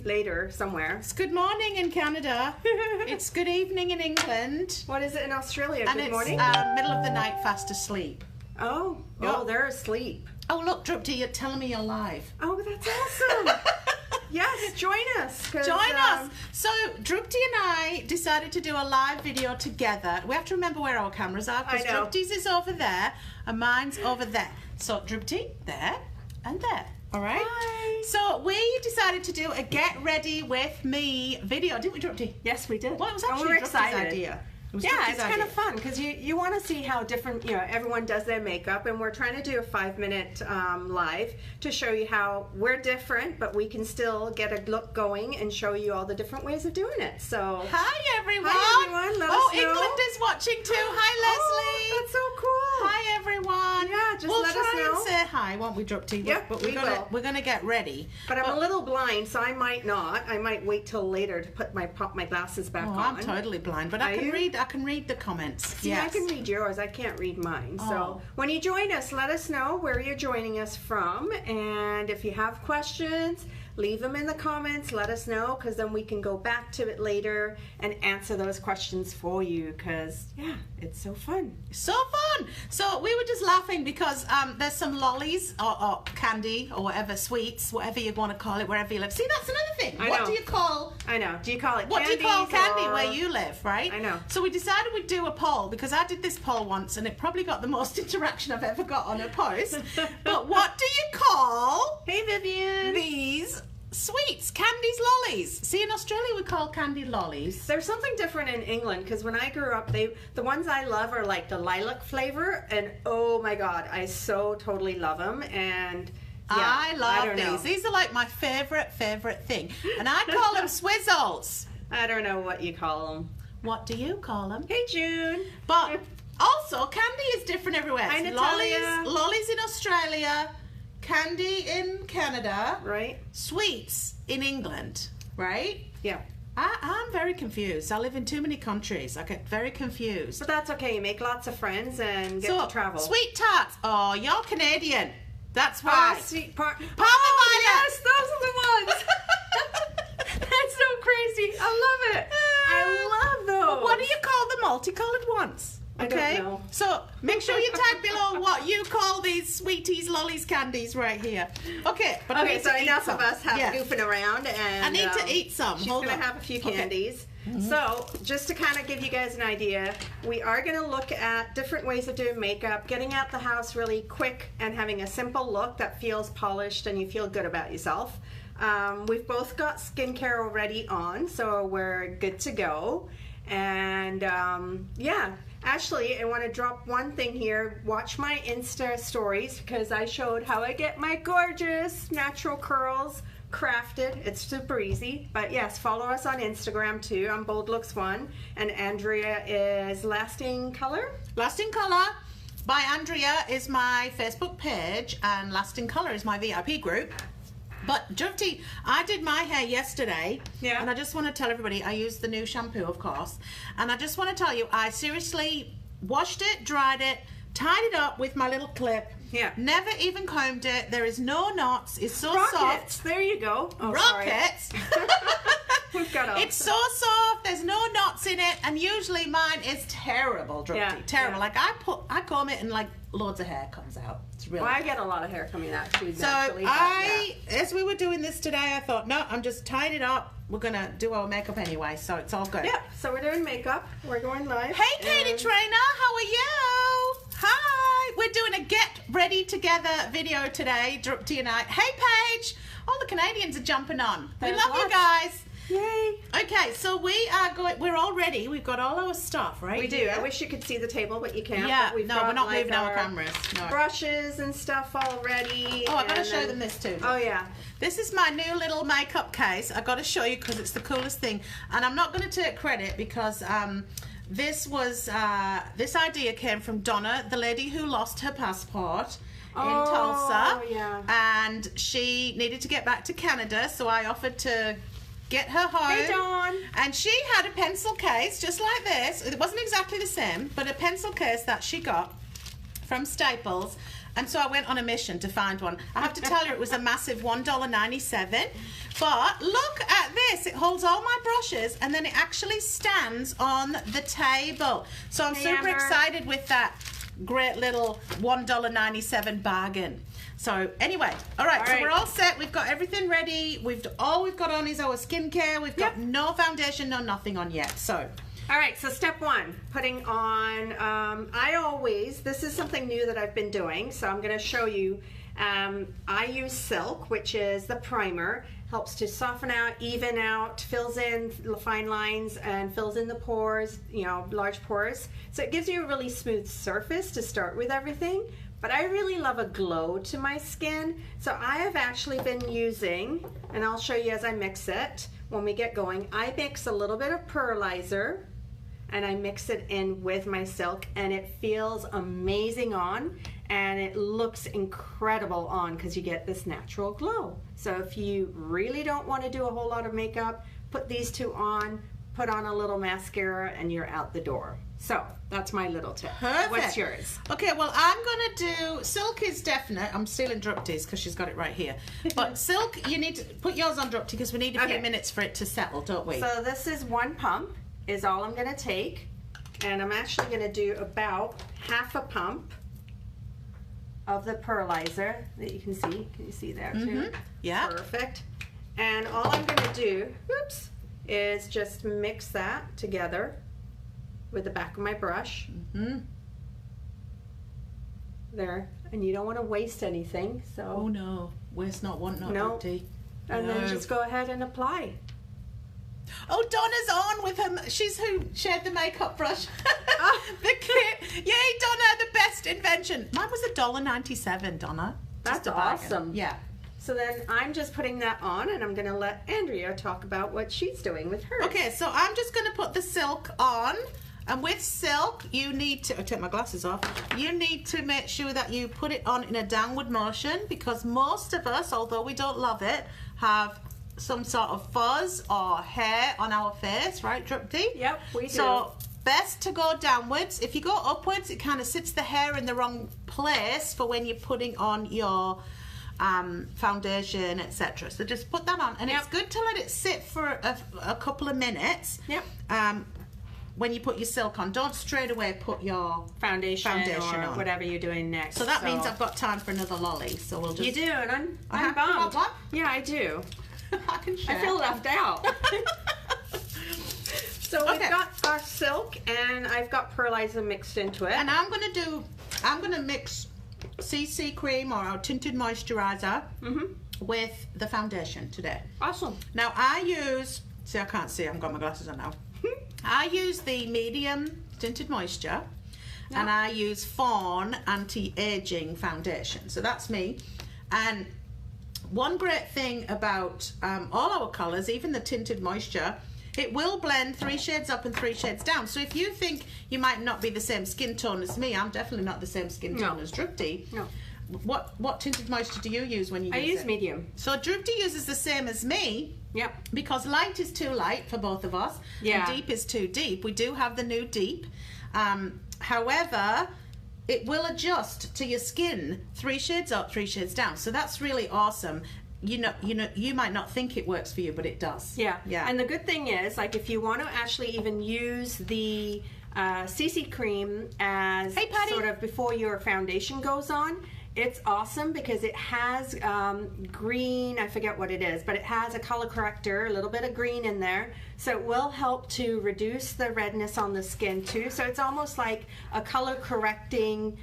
later somewhere. It's good morning in Canada. It's good evening in England. What is it in Australia? And good it's morning? middle of the night, fast asleep. Oh, they're asleep. Oh, look, Drupti, you're telling me you're live. Oh, that's awesome. Yes, join us. Join us. So, Drupti and I decided to do a live video together. We have to remember where our cameras are, because Drupti's is over there and mine's over there. So, Drupti, there and there. All right? Hi. So, we decided to do a get ready with me video, didn't we, Drupti? Yes, we did. Well, it was actually we're Drupti's excited. idea. Yeah, it's kind of fun because you want to see how different, everyone does their makeup, and we're trying to do a 5-minute live to show you how we're different, but we can still get a look going and show you all the different ways of doing it. So hi everyone. Hi everyone. Let us know. England is watching too. Hi Leslie. Oh, that's so cool. Hi everyone. Yeah, just we'll let us try know. and say hi, won't we, Drupti? Yep, but we will. We're gonna get ready. But I'm a little blind, so I might not. I might wait till later to pop my glasses back on. I'm totally blind, but I can read the comments. See, yes. I can read yours. I can't read mine. So when you join us, let us know where you're joining us from. And if you have questions, leave them in the comments. Let us know, because then we can go back to it later and answer those questions for you, because, yeah, it's so fun. So fun. So we were just laughing because there's some lollies or candy or whatever, sweets, whatever you want to call it, wherever you live. See, that's another thing. What do you call... I know. Do you call it What do you call candy where you live, right? I know. So we decided we'd do a poll, because I did this poll once and it probably got the most interaction I've ever got on a post. But what do you call Hey, Vivian. these sweets, candies, lollies? See, in Australia we call candy lollies. There's something different in England, because when I grew up, the ones I love are like the lilac flavor, and oh my god, I so totally love them. And yeah, I love know. these. These are like my favorite thing, and I call them Swizzles. I don't know what you call them. What do you call them? Hey, June. But also, candy is different everywhere. Hi, Natalia. Lollies in Australia, candy in Canada, Right. sweets in England, right? Yeah. I'm very confused. I live in too many countries. I get very confused. But that's okay. You make lots of friends and get to travel. Sweet tarts. Oh, you're Canadian. That's why. Sweet yes, those are the ones. That's so crazy. I love it. I love those. But what do you call the multicolored ones? I don't know. So make sure you tag below what you call these sweeties, lollies, candies right here. Okay, but I need so to eat enough some. of us goofing around, and I need to eat some. She's Hold gonna on. have a few candies. So just to kind of give you guys an idea, we are going to look at different ways of doing makeup, getting out the house really quick and having a simple look that feels polished and you feel good about yourself. We've both got skincare already on, so we're good to go. And yeah, Ashley, I want to drop one thing here. Watch my Insta stories, because I showed how I get my gorgeous natural curls crafted. It's super easy. But yes, follow us on Instagram too. I'm Bold Looks One, and Andrea is Lasting Color. Lasting Color by Andrea is my Facebook page, and Lasting Color is my VIP group. But Drupti, I did my hair yesterday, and I just want to tell everybody, I used the new shampoo, of course, and I just want to tell you, I seriously washed it, dried it, tied it up with my little clip. Yeah. Never even combed it. There is no knots. It's so Rockets. soft. There you go. Oh, Rockets. We've got It's so soft. There's no knots in it, and usually mine is terrible, Drupti. Terrible. Like I comb it and like loads of hair comes out. It's really. Well, I get a lot of hair coming out too. So naturally, as we were doing this today, I thought, no, I'm just tying it up. We're gonna do our makeup anyway, so it's all good. Yep. So we're doing makeup. We're going live. Hey, Katie Trainer, how are you? Hi. We're doing a get ready together video today, Drupti and I. Hey, Paige. All the Canadians are jumping on. We love you guys. Yay. Okay, so we're all ready. We've got all our stuff, right? We do. I wish you could see the table, but you can't. Yeah, but we've no, got, we're not like, moving our cameras. No. Brushes and stuff already. Oh, I gotta show them this too. Oh yeah. This is my new little makeup case. I gotta show you because it's the coolest thing. And I'm not gonna take credit because this idea came from Donna, the lady who lost her passport in Tulsa. Yeah. And she needed to get back to Canada, so I offered to get her home. Hey, Dawn. And she had a pencil case just like this. It wasn't exactly the same, but a pencil case that she got from Staples. And so I went on a mission to find one. I have to tell you, it was a massive $1.97. But look at this. It holds all my brushes, and then it actually stands on the table. So I'm super excited with that great little $1.97 bargain. So anyway, all right, so we're all set. We've got everything ready. All we've got on is our skincare. We've got no foundation, no nothing on yet. So... All right, so step one, putting on, this is something new that I've been doing, so I'm going to show you. I use Silk, which is the primer, helps to soften out, even out, fills in fine lines, and fills in the pores, large pores. So it gives you a really smooth surface to start with everything, but I really love a glow to my skin. So I have actually been using, and I'll show you as I mix it when we get going, I mix a little bit of pearlizer, and I mix it in with my Silk, and it feels amazing on, and it looks incredible on because you get this natural glow. So if you really don't want to do a whole lot of makeup, put these two on, put on a little mascara, and you're out the door. So that's my little tip. Perfect. What's yours? Okay, well, I'm going to do, Silk is definite. I'm stealing Drupty's because she's got it right here. But Silk, you need to put yours on Drupty because we need a few minutes for it to settle, don't we? So this is one pump. Is all I'm going to take, and I'm actually going to do about half a pump of the pearlizer that you can see. Can you see there too? Yeah. Perfect. And all I'm going to do, is just mix that together with the back of my brush. There. And you don't want to waste anything, so. Oh no, waste not, want not, Drupty. And then just go ahead and apply. Oh, Donna's on with her. She's who shared the makeup brush. The kit. Yay, Donna, the best invention. Mine was $1.97, Donna. That's awesome. Yeah. So then I'm just putting that on, and I'm going to let Andrea talk about what she's doing with hers. Okay, so I'm just going to put the Silk on. And with Silk, you need to, I'll take my glasses off, you need to make sure that you put it on in a downward motion, because most of us, although we don't love it, have some sort of fuzz or hair on our face, right, Drupty? Yep, we do. So best to go downwards. If you go upwards, it kind of sits the hair in the wrong place for when you're putting on your foundation, etc. So just put that on, and it's good to let it sit for a couple of minutes. Yep. When you put your Silk on, don't straight away put your foundation or on. Whatever you're doing next. So that means I've got time for another lolly. So we'll just. You do, and I'm bummed. bummed. What? Yeah, I do. I can share. I feel left out. So we've got our Silk, and I've got pearlizer mixed into it. And I'm gonna mix CC cream or our tinted moisturizer with the foundation today. Awesome. Now I use. See, I can't see. I've got my glasses on now. I use the medium tinted moisture, and I use Fawn anti-aging foundation. So that's me. And one great thing about all our colours, even the tinted moisture, it will blend 3 shades up and 3 shades down. So if you think you might not be the same skin tone as me, I'm definitely not the same skin tone as Drupty. No. What tinted moisture do you use when you use it? I use medium. So Drupty uses the same as me. Yep. Because light is too light for both of us. Yeah. And deep is too deep. We do have the new deep. However, it will adjust to your skin 3 shades up, 3 shades down. So that's really awesome. You know, you might not think it works for you, but it does. Yeah. Yeah. And the good thing is, like, if you want to actually even use the CC cream as sort of before your foundation goes on, it's awesome because it has green, I forget what it is, but it has a color corrector, a little bit of green in there. So it will help to reduce the redness on the skin too. So it's almost like a color correcting,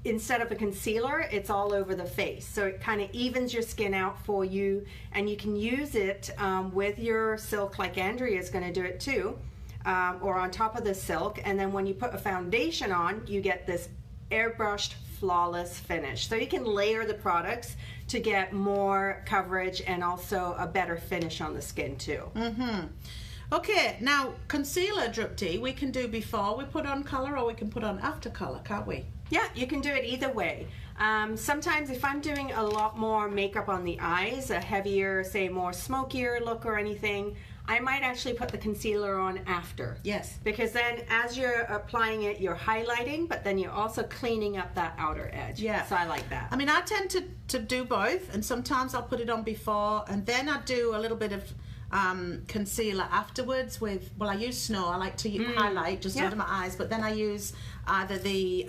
instead of a concealer, it's all over the face. So it kind of evens your skin out for you, and you can use it with your Silk, like Andrea is going to do it too, or on top of the Silk. And then when you put a foundation on, you get this airbrushed flawless finish. So you can layer the products to get more coverage and also a better finish on the skin too. Okay, now concealer, Drupty, we can do before we put on colour, or we can put on after colour, can't we? Yeah, you can do it either way. Sometimes if I'm doing a lot more makeup on the eyes, a heavier, say more smokier look or anything, I might actually put the concealer on after. Yes. Because then as you're applying it, you're highlighting, but then you're also cleaning up that outer edge. Yeah. So I like that. I mean, I tend to do both, and sometimes I'll put it on before, and then I do a little bit of concealer afterwards with, well, I use Snow. I like to highlight just under my eyes, but then I use either the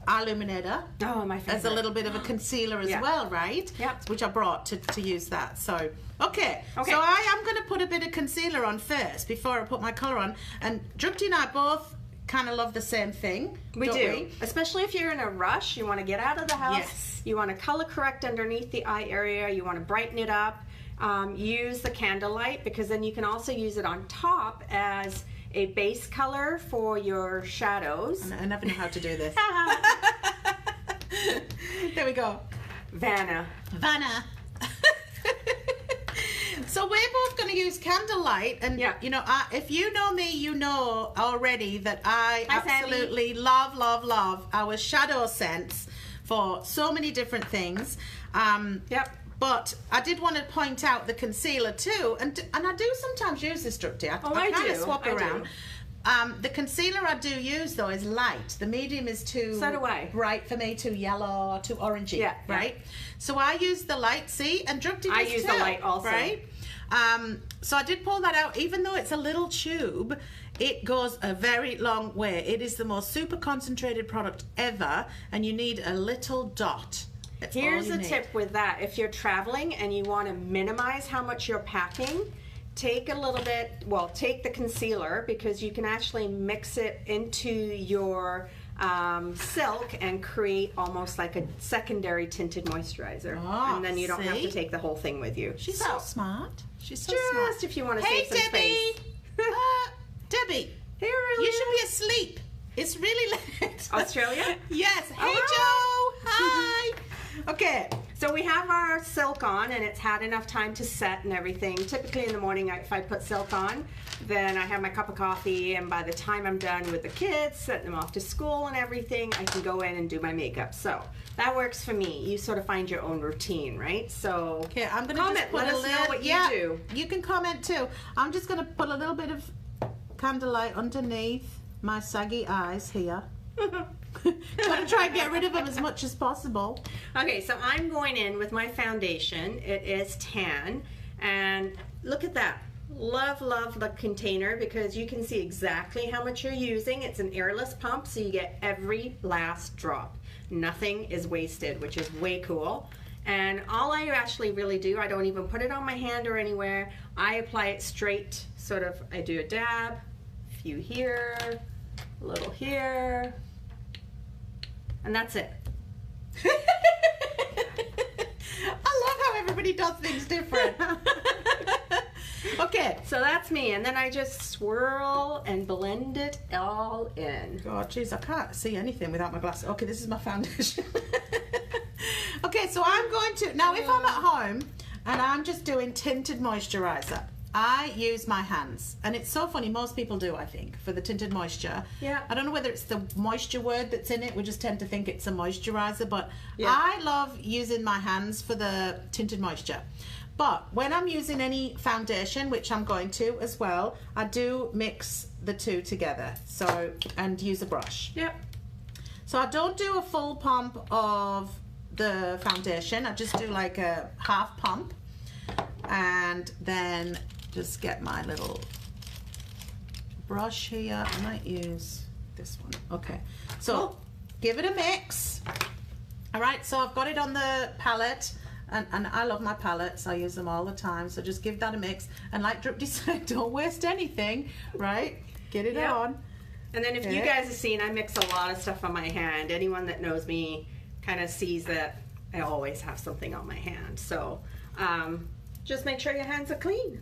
Illuminator my favorite. as a little bit of a concealer as well, right? Yep. Which I brought to use that. So, okay. So I am going to put a bit of concealer on first before I put my colour on. And Drupti and I both kind of love the same thing. We do. Especially if you're in a rush, you want to get out of the house. Yes. You want to color correct underneath the eye area. You want to brighten it up. Use the candlelight, because then you can also use it on top as a base color for your shadows. I never know how to do this. There we go. Vanna. So we're both going to use candlelight, and you know, if you know me, you know already that I absolutely love our shadow scents for so many different things. But I did want to point out the concealer too, and I do sometimes use this, Drupti. I kind of swap around. The concealer I do use though is light. The medium is too bright for me, too yellow, too orangey, right? So I use the light, see, and Drupti does I use the light also, right? So I did pull that out, even though it's a little tube. It goes a very long way. It is the most super concentrated product ever, and you need a little dot. Here's a tip with that. If you're traveling and you want to minimize how much you're packing, take a little bit, take the concealer, because you can actually mix it into your silk and create almost like a secondary tinted moisturizer. And then you don't have to take the whole thing with you. She's so smart. She's so smart. Just if you want to save some space. Debbie. Hey, Aurelia. You should be asleep. It's really late. Australia? Yes. Hey, Joe. Hi. Okay, so we have our silk on, and it's had enough time to set and everything. Typically in the morning, if I put silk on, then I have my cup of coffee, and by the time I'm done with the kids, setting them off to school and everything, I can go in and do my makeup. So that works for me. You sort of find your own routine, right? So okay, I'm gonna comment. Just put Let us know what you do. You can comment too. I'm just gonna put a little bit of candlelight underneath my saggy eyes here. Gotta try and get rid of them as much as possible. Okay, so I'm going in with my foundation. It is tan, and look at that. Love the container, because you can see exactly how much you're using. It's an airless pump, so you get every last drop. Nothing is wasted, which is way cool. And all I actually really do, I don't even put it on my hand or anywhere. I apply it straight, sort of, I do a dab, a few here, a little here, and that's it. I love how everybody does things different. Okay. So that's me, and then I just swirl and blend it all in. God, jeez, I can't see anything without my glasses. Okay, this is my foundation. Okay, so I'm going to, now if I'm at home and I'm just doing tinted moisturizer, I use my hands, and it's so funny, most people do, I think, for the tinted moisture. Yeah. I don't know whether it's the moisture word that's in it, we just tend to think it's a moisturizer, but I love using my hands for the tinted moisture. But when I'm using any foundation, which I'm going to as well, I do mix the two together, so, and use a brush. Yep. So I don't do a full pump of the foundation, I just do like a half pump, and then just get my little brush here. I might use this one. Okay, so give it a mix. All right, so I've got it on the palette, and I love my palettes. I use them all the time, so just give that a mix. And like Drupti said, don't waste anything, right? Get it on. And then if you guys have seen, I mix a lot of stuff on my hand. Anyone that knows me kind of sees that I always have something on my hand. So just make sure your hands are clean.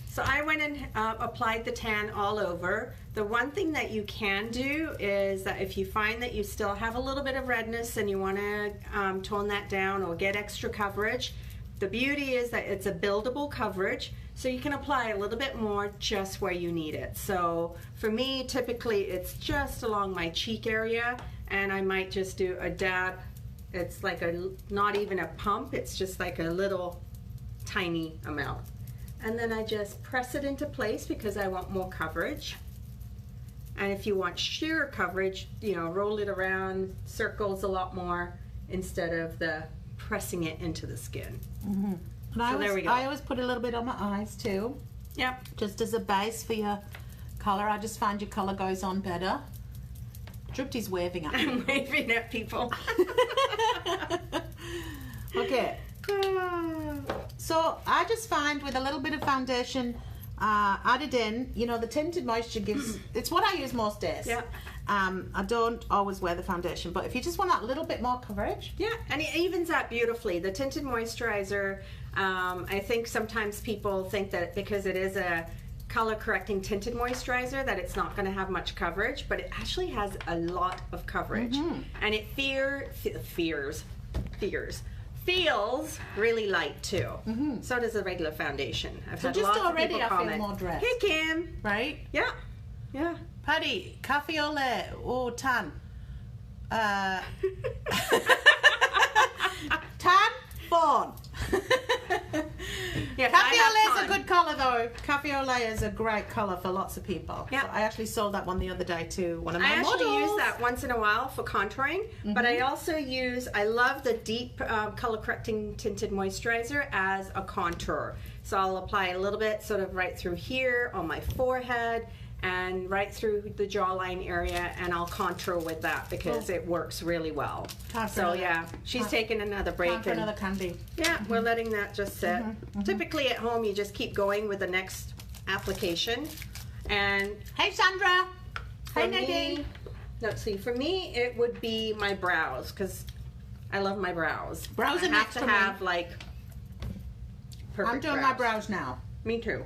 So I went and applied the tan all over. The one thing that you can do is that if you find that you still have a little bit of redness and you want to tone that down or get extra coverage, the beauty is that it's a buildable coverage, so you can apply a little bit more just where you need it. So for me, typically it's just along my cheek area, and I might just do a dab. It's like not even a pump, it's just like a little tiny amount. And then I just press it into place because I want more coverage. And if you want sheer coverage, you know, roll it around circles a lot more instead of the pressing it into the skin. Mm-hmm. And there we go. I always put a little bit on my eyes too. Yep. Just as a base for your colour. I just find your colour goes on better. Drupti's waving at me. I'm waving at people. Okay. So I just find with a little bit of foundation added in, you know, the tinted moisture gives, it's what I use most days. Yeah. I don't always wear the foundation, but if you just want that little bit more coverage. Yeah, and it evens out beautifully. The tinted moisturizer, I think sometimes people think that because it is a color correcting tinted moisturizer that it's not going to have much coverage, but it actually has a lot of coverage. And it feels really light too. So does the regular foundation. I've had just lots already of people I feel comment, more dressed. "Hey Kim." Right? Yeah. Yeah. Paddy, cafe au lait or tan? Tan, fawn. Yeah, Cafe au lait is tan. a good colour though. Cafe au lait is a great colour for lots of people. Yeah. So I actually sold that one the other day to one of my I actually models. use that once in a while for contouring, but I also I love the deep color correcting tinted moisturizer as a contour. So I'll apply a little bit sort of right through here on my forehead and right through the jawline area, and I'll contour with that because it works really well. So yeah, she's taking another break. Time for another candy. Yeah, we're letting that just sit. Typically at home you just keep going with the next application. And Hey Sandra. for Hey Nadine. me, let's see, for me it would be my brows because I love my brows. Brows I are have next to for me. have like perfect I'm doing my brows now. Me too.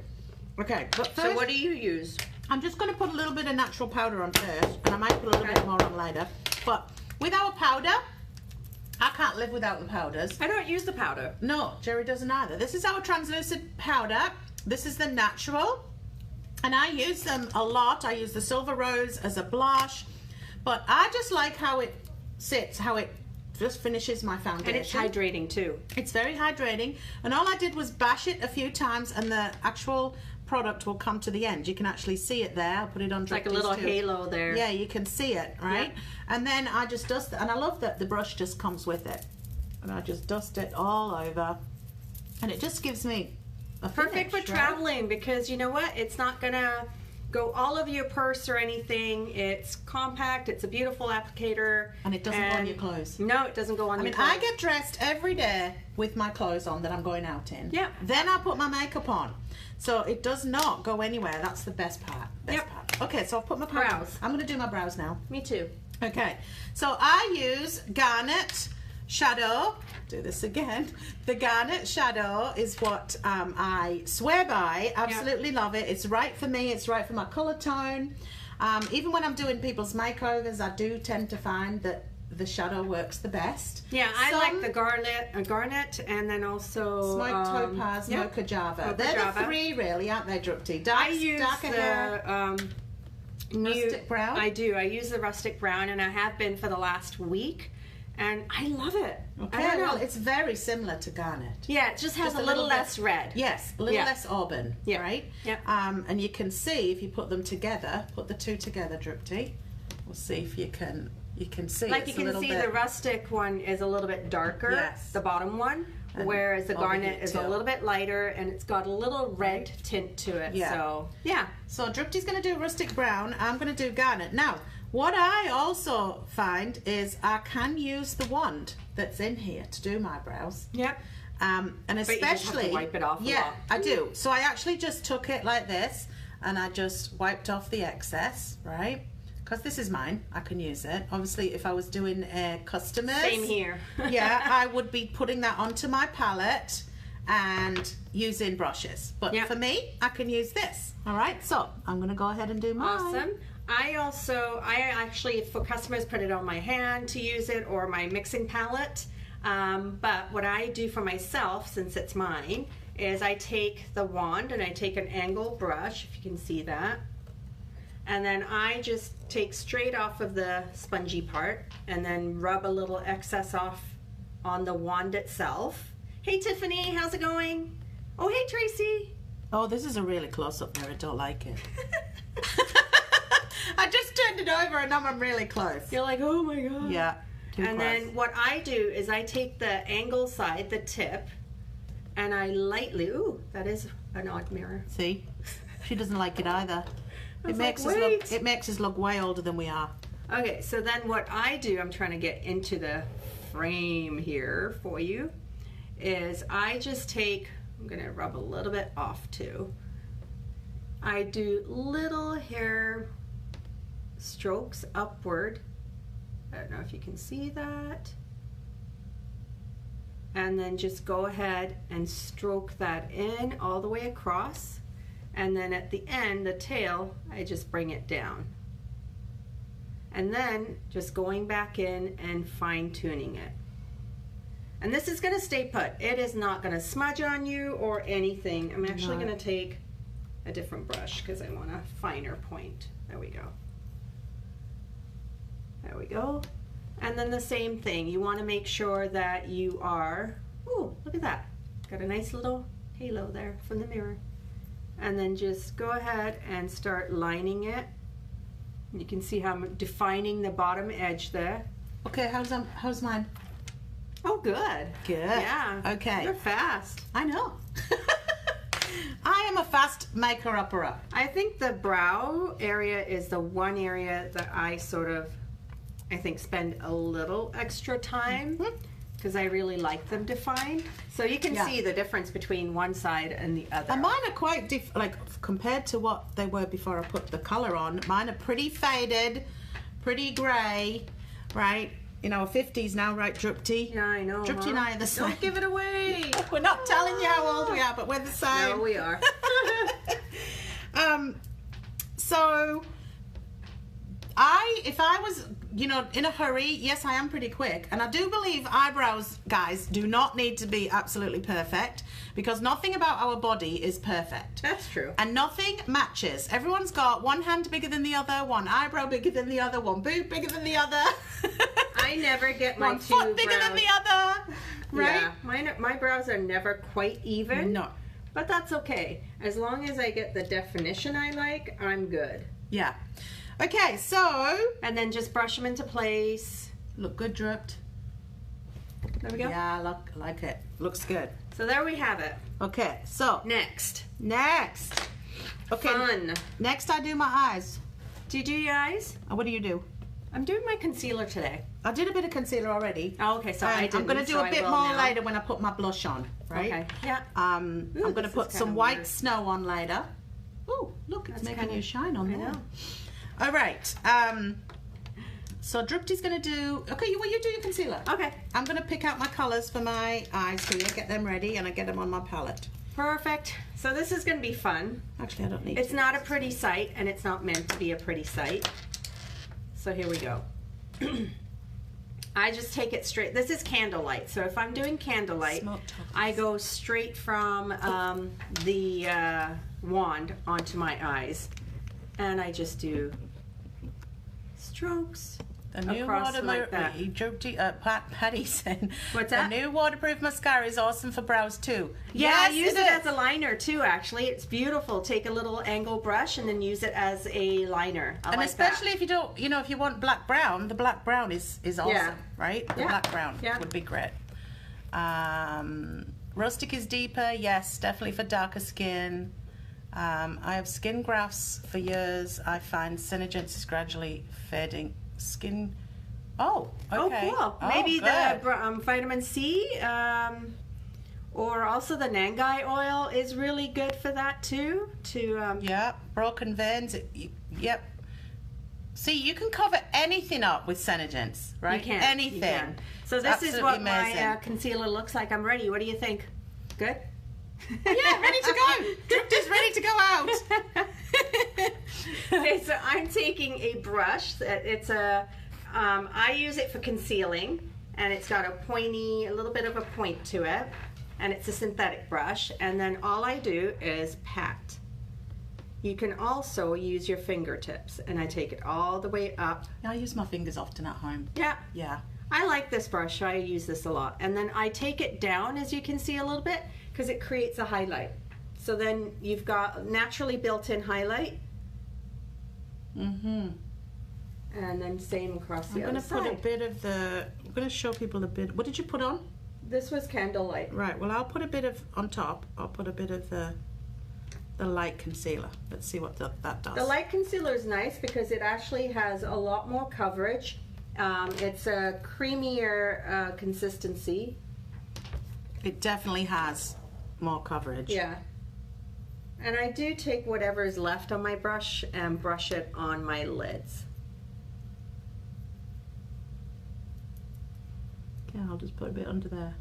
Okay, but first, So what do you use? I'm just going to put a little bit of natural powder on first, and I might put a little bit more on later. But with our powder, I can't live without the powders. I don't use the powder. No, Jerry doesn't either. This is our translucent powder. This is the natural, and I use them a lot. I use the Silver Rose as a blush, but I just like how it sits, how it just finishes my foundation. And it's hydrating too. It's very hydrating, and all I did was bash it a few times, and the actual product will come to the end. You can actually see it there. I'll put it on It's like a little halo there. Yeah, you can see it, right? Yep. And then I just dust it, and I love that the brush just comes with it. And I just dust it all over, and it just gives me a Perfect finish, for right? traveling because you know what? It's not gonna go all over your purse or anything. It's compact. It's a beautiful applicator. And it doesn't go on your clothes. No, it doesn't go on I your mean, clothes. I get dressed every day with my clothes on that I'm going out in. Yeah. Then I put my makeup on. So it does not go anywhere. That's the best part. Yep. Part. Okay, so I've put my powder. Brows. I'm going to do my brows now. Me too. Okay, so I use Garnet Shadow. Do this again. The Garnet Shadow is what I swear by. Absolutely love it. It's right for me. It's right for my colour tone. Even when I'm doing people's makeovers, I do tend to find that the shadow works the best. Yeah, I like the garnet, and then also Smoke Topaz, Mocha Java. Mocha They're Java. the three, really, aren't they, Drupti? I use darker hair. the Rustic brown? I do. I use the rustic brown, and I have been for the last week, and I love it. Okay, I don't know. well, it's very similar to Garnet. Yeah, it just has Just a little bit- less red. Yes, a little Yeah. less auburn, Yeah. right? Yeah. And you can see if you put them together, put the two together, Drupti. We'll see if you can see. Like it's you a can little see, bit, the rustic one is a little bit darker, Yes. the bottom one, And whereas the over garnet here is too. a little bit lighter, and it's got a little red tint to it. Yeah. So yeah, So Drupti's going to do rustic brown. I'm going to do garnet. Now, what I also find is I can use the wand that's in here to do my brows. yep. And But you just have to especially, wipe it off a yeah, lot. I do. So I actually just took it like this, and I just wiped off the excess, right? Because this is mine, I can use it. Obviously, if I was doing customers, Same here. yeah, I would be putting that onto my palette and using brushes. But Yep. for me, I can use this. All right, so I'm going to go ahead and do mine. Awesome. I actually, for customers, put it on my hand to use it or my mixing palette. But what I do for myself, since it's mine, is I take the wand and I take an angled brush, if you can see that. And then I just take straight off of the spongy part and then rub a little excess off on the wand itself. Hey Tiffany, how's it going? Oh, hey, Tracy. Oh, this is a really close-up there. I don't like it. I just turned it over and now I'm really close. You're like, oh my God. Yeah. And then what I do is I take the angle side, the tip, and I lightly, ooh, that is an odd mirror. See? She doesn't like it either. It makes us look way older than we are. Okay, so then what I do, I'm trying to get into the frame here for you, is I just take, I'm going to rub a little bit off too. I do little hair strokes upward. I don't know if you can see that. And then just go ahead and stroke that in all the way across. And then at the end, the tail, I just bring it down. And then just going back in and fine tuning it. And this is going to stay put. It is not going to smudge on you or anything. I'm actually going to take a different brush because I want a finer point. There we go. There we go. And then the same thing. You want to make sure that you are, ooh, look at that. Got a nice little halo there from the mirror. And then just go ahead and start lining it. You can see how I'm defining the bottom edge there. Okay, how's mine? Oh, good. Good. Yeah. Okay. You're fast. I know. I am a fast maker-upper. I think the brow area is the one area that I think spend a little extra time because I really like them defined. So you can see the difference between one side and the other. And mine are quite compared to what they were before I put the colour on. Mine are pretty faded, pretty grey, right? You know, 50s now, right, Drupti? Yeah, I know. Drupti and I are the same. Don't give it away. We're not telling you how old we are, but we're the same. No, we are. So, if I was, you know, in a hurry, yes, I am pretty quick. And I do believe eyebrows, guys, do not need to be absolutely perfect because nothing about our body is perfect. That's true. And nothing matches. Everyone's got one hand bigger than the other, one eyebrow bigger than the other, one boob bigger than the other. I never get my one foot bigger than the other, right? Yeah, my brows are never quite even. No. But that's okay. As long as I get the definition I like, I'm good. Yeah. Okay, so... And then just brush them into place. Look good dripped. There we go. Yeah, I like it. Looks good. So there we have it. Okay, so... Next. Okay. Fun. Next I do my eyes. Do you do your eyes? What do you do? I'm doing my concealer today. I did a bit of concealer already. Oh, okay, so I didn't. I'm going to do a bit more later when I put my blush on, right? Okay, yeah. I'm going to put some white snow on later. Oh, look, it's making you shine on there. All right. So Drupti's going to do... Okay, you do your concealer. Okay. I'm going to pick out my colours for my eyes here, get them ready, and I get them on my palette. Perfect. So this is going to be fun. Actually, I don't need It's not a pretty sight, and it's not meant to be a pretty sight. So here we go. I just take it straight. This is candlelight. So if I'm doing candlelight, I go straight from the wand onto my eyes. And I just do strokes the new across like that. Patty said, what's that? The new waterproof mascara is awesome for brows too. Yeah, yes, I use it as a liner too, actually. It's beautiful. Take a little angle brush and then use it as a liner. And like especially if you don't, you know, if you want black brown, the black brown is awesome, right? The black brown would be great. Rustic is deeper, yes, definitely for darker skin. I have skin grafts for years. I find SeneGence is gradually fading. Skin. Oh, okay. Oh, cool. Maybe the vitamin C, or also the Nangai oil is really good for that too. Yeah, broken veins. Yep. See, you can cover anything up with SeneGence, right? You can. Anything. You can. So this is what my concealer looks like. I'm ready. What do you think? Good? Yeah, ready to go. Drupti's ready to go out. Okay, so I'm taking a brush. It's a, I use it for concealing, and it's got a little bit of a point to it, and it's a synthetic brush. And then all I do is pat. You can also use your fingertips, and I take it all the way up. I use my fingers often at home. Yeah. Yeah. I like this brush. I use this a lot. And then I take it down, as you can see a little bit, because it creates a highlight. So then you've got naturally built-in highlight. Mm-hmm. And then same across the other side. I'm going to put a bit of the, I'm going to show people a bit. What did you put on? This was candlelight. Right, well I'll put a bit of, on top, I'll put a bit of the light concealer. Let's see what that does. The light concealer is nice because it actually has a lot more coverage. It's a creamier consistency. It definitely has more coverage. Yeah. And I do take whatever is left on my brush and brush it on my lids. Okay, I'll just put a bit under there.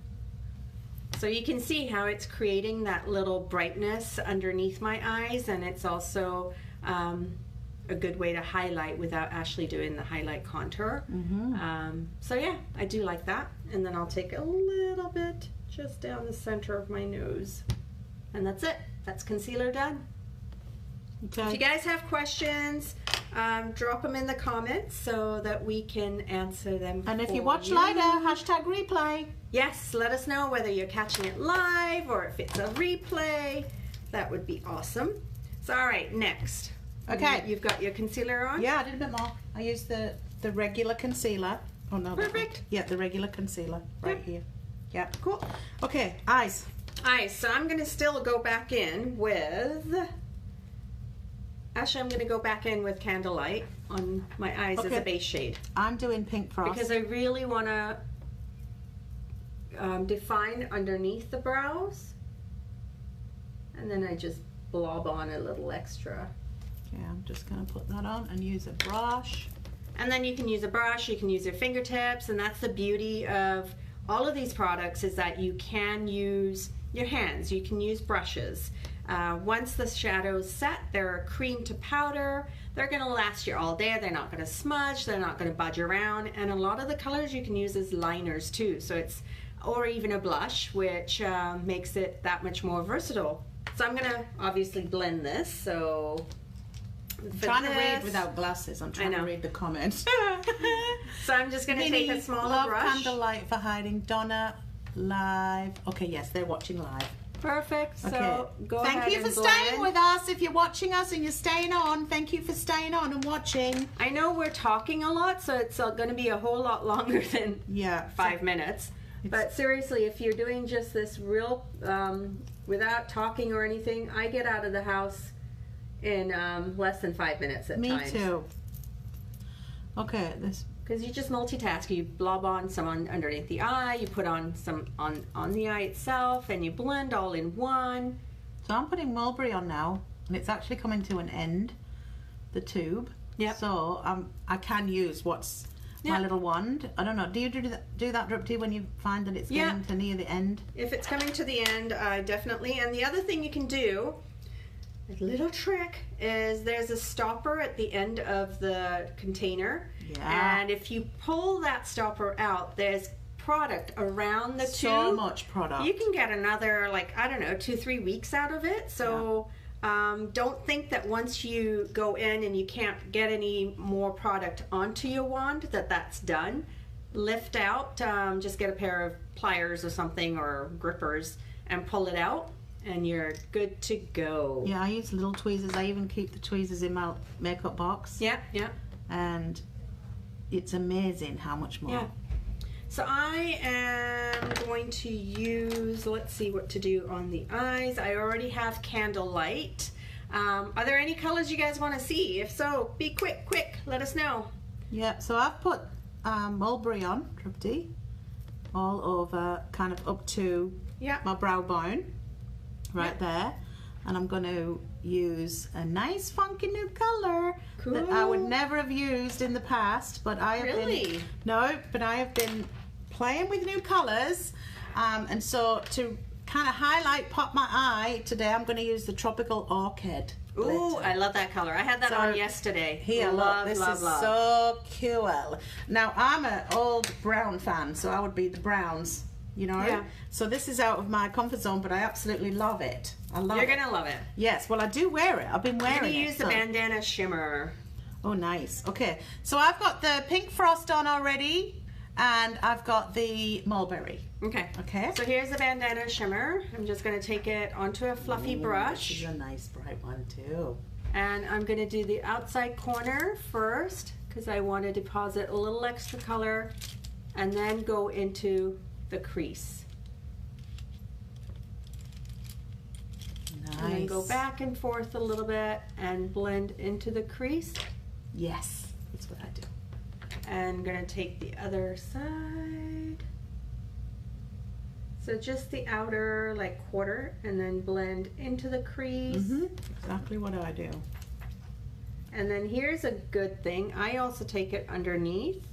So you can see how it's creating that little brightness underneath my eyes, and it's also a good way to highlight without actually doing the highlight contour. So yeah, I do like that. And then I'll take a little bit just down the center of my nose. And that's it. That's concealer done. Okay. If you guys have questions, drop them in the comments so that we can answer them. And if you watch later, hashtag replay. Yes, let us know whether you're catching it live or if it's a replay. That would be awesome. So, all right, next. Okay. You've got your concealer on? Yeah, I did a bit more. I used the regular concealer. Oh, no. Perfect. Yeah, the regular concealer right here. Yeah. Cool. Okay, eyes. Eyes. So I'm going to still go back in with... Actually, I'm going to go back in with Candlelight on my eyes as a base shade. I'm doing Pink Frost. Because I really want to define underneath the brows. And then I just blob on a little extra. Okay, I'm just going to put that on and use a brush. And then you can use a brush, you can use your fingertips, and that's the beauty of all of these products is that you can use your hands, you can use brushes. Once the shadow's set, they're cream to powder. They're going to last you all day. They're not going to smudge. They're not going to budge around. And a lot of the colors you can use as liners too. So it's, or even a blush, which makes it that much more versatile. So I'm going to obviously blend this. So I'm trying to read without glasses. I'm trying to read the comments. So I'm just going to take a smaller brush. Love Candlelight for hiding. Donna live. Okay, yes, they're watching live. Perfect. So okay. go ahead. Thank you for staying with us. If you're watching us and you're staying on, thank you for staying on and watching. I know we're talking a lot, so it's going to be a whole lot longer than 5 minutes. But seriously, if you're doing just this real, without talking or anything, I get out of the house in less than 5 minutes at times. Me too. Okay, this. Because you just multitask. You blob on some underneath the eye, you put on some on the eye itself, and you blend all in one. So I'm putting mulberry on now, and it's actually coming to an end, the tube. Yep. So I can use what's my little wand. I don't know. Do you do that, Drupti, when you find that it's getting to near the end? If it's coming to the end, definitely. And the other thing you can do, a little trick, is there's a stopper at the end of the container. Yeah. And if you pull that stopper out, there's product around the tube. So much product. You can get another, like, I don't know, 2-3 weeks out of it. So don't think that once you go in and you can't get any more product onto your wand that that's done. Lift out, just get a pair of pliers or something, or grippers, and pull it out. And you're good to go. Yeah, I use little tweezers. I even keep the tweezers in my makeup box. Yeah, yeah. And it's amazing how much more. Yeah. So I am going to use, let's see what to do on the eyes. I already have Candlelight. Are there any colors you guys want to see? If so, be quick, let us know. Yeah, so I've put mulberry on, Drupti, all over, kind of up to my brow bone. Right there, and I'm going to use a nice funky new color that I would never have used in the past, but I have been playing with new colors, and so to kind of highlight, pop my eye today, I'm going to use the Tropical Orchid. Ooh, I love that color. I had that on yesterday. Here, love, this love, is love. so cool. Now I'm an old brown fan, so I would be the browns. You know? Yeah. So this is out of my comfort zone, but I absolutely love it. I love it. You're going to love it. Yes, well I do wear it. I've been wearing it. I'm going to use the bandana shimmer. Oh, nice. Okay, so I've got the Pink Frost on already, and I've got the mulberry. Okay. Okay. So here's the bandana shimmer. I'm just going to take it onto a fluffy brush. This is a nice bright one too. And I'm going to do the outside corner first because I want to deposit a little extra color and then go into the crease. Nice. And then go back and forth a little bit and blend into the crease. Yes, that's what I do. And I'm going to take the other side. So just the outer like quarter and then blend into the crease. Exactly what I do. And then here's a good thing. I also take it underneath.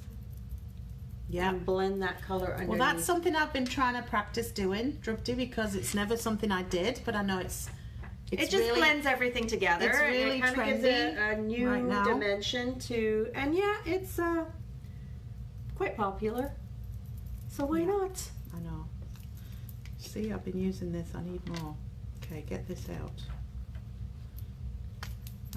Yeah. And blend that color underneath. Well, that's something I've been trying to practice doing, Drupti, because it's never something I did, but I know it just really blends everything together. It's really and it kind of gives it a new right dimension to, and yeah, it's quite popular. So why not? I know. See, I've been using this. I need more. Okay, get this out.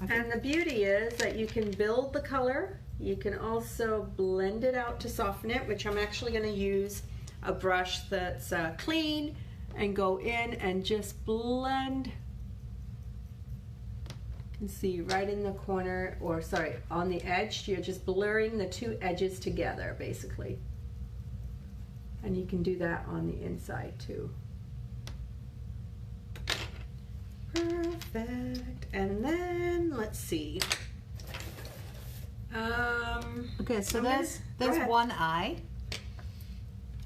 And the beauty is that you can build the color. You can also blend it out to soften it, which I'm actually going to use a brush that's clean and go in and just blend. You can see right in the corner, or sorry, on the edge. You're just blurring the two edges together, basically. And you can do that on the inside too. Perfect. And then let's see. Okay, so there's one eye.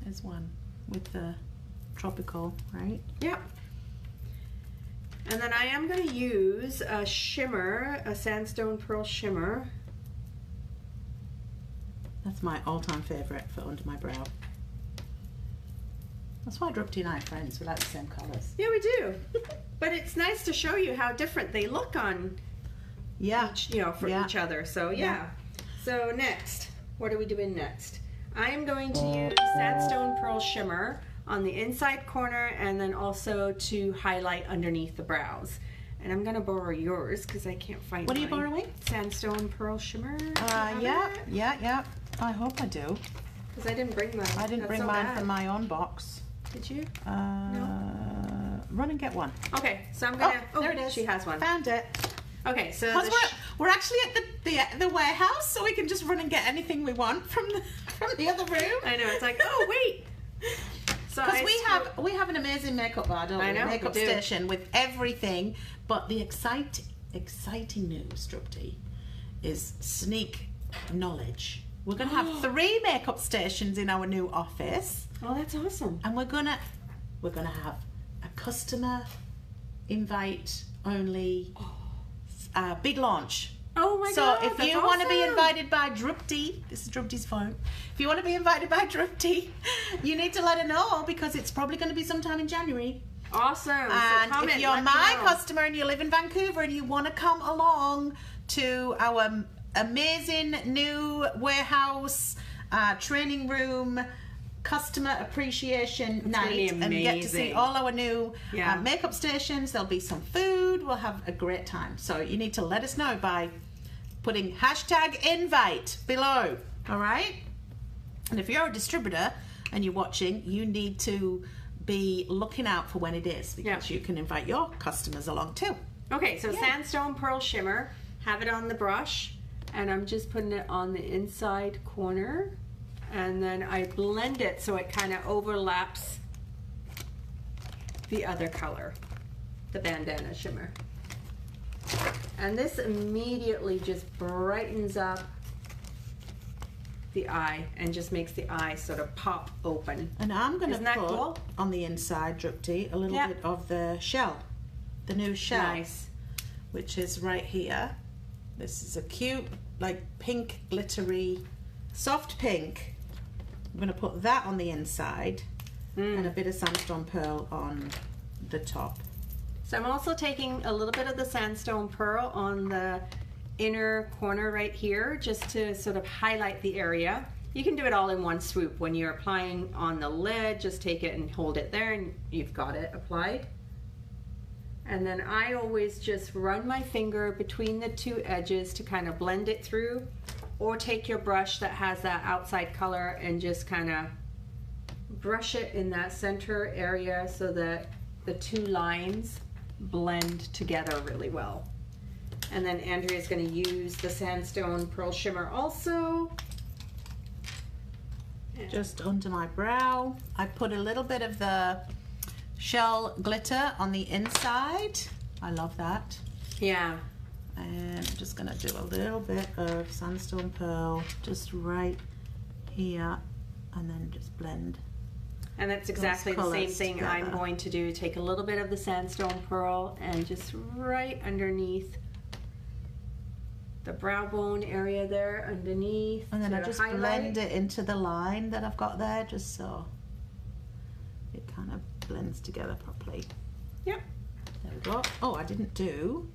There's one with the tropical, right? Yep. And then I am going to use a shimmer, a sandstone pearl shimmer. That's my all-time favorite for under my brow. That's why Drupti and I are friends. We like the same colors. Yeah, we do. But it's nice to show you how different they look on each, for each other. So yeah. So next, what are we doing next? I am going to use sandstone pearl shimmer on the inside corner and then also to highlight underneath the brows. And I'm going to borrow yours because I can't find What are you borrowing? Sandstone pearl shimmer. Yeah. I hope I do. Because I didn't bring mine. I didn't bring mine from my own box. Did you? No. Run and get one. Okay, so I'm gonna. Oh, there it is. She has one. Found it. Okay, so we're actually at the warehouse, so we can just run and get anything we want from the other room. I know, it's like, oh wait. So because we have an amazing makeup bar, don't we? I know, Makeup we do. station with everything. But the exciting news, Drupti, is sneak knowledge. We're going to have 3 makeup stations in our new office. Oh, that's awesome. And we're gonna have a customer invite only big launch. Oh my so god! So if you want to be invited by Drupti, this is Drupti's phone. If you want to be invited by Drupti, you need to let her know because it's probably going to be sometime in January. Awesome. And so if you're my customer and you live in Vancouver and you want to come along to our amazing new warehouse, training room, customer appreciation night, and get to see all our new makeup stations. There'll be some food. We'll have a great time. So you need to let us know by putting #invite below. All right. And if you're a distributor and you're watching, you need to be looking out for when it is because you can invite your customers along too. Okay, so sandstone pearl shimmer. Have it on the brush, and I'm just putting it on the inside corner. And then I blend it so it kind of overlaps the other color, the bandana shimmer. And this immediately just brightens up the eye and just makes the eye sort of pop open. And I'm going to put cool? on the inside, Drupti, a little bit of the shell, the new shell, which is right here. This is a cute, like pink, glittery, soft pink. I'm going to put that on the inside and a bit of sandstone pearl on the top. So I'm also taking a little bit of the sandstone pearl on the inner corner right here just to sort of highlight the area. You can do it all in one swoop. When you're applying on the lid, just take it and hold it there and you've got it applied. And then I always just run my finger between the two edges to kind of blend it through or take your brush that has that outside color and just kind of brush it in that center area so that the two lines blend together really well. And then Andrea's going to use the Sandstone Pearl Shimmer also. Just under my brow. I put a little bit of the shell glitter on the inside. I love that. Yeah. And I'm just going to do a little bit of Sandstone Pearl just right here, and then just blend. And that's exactly the same thing together. I'm going to do. Take a little bit of the Sandstone Pearl and just right underneath the brow bone area there underneath. And then I just blend it into the line that I've got there, just so it kind of blends together properly. Yep. There we go. Oh, I didn't do.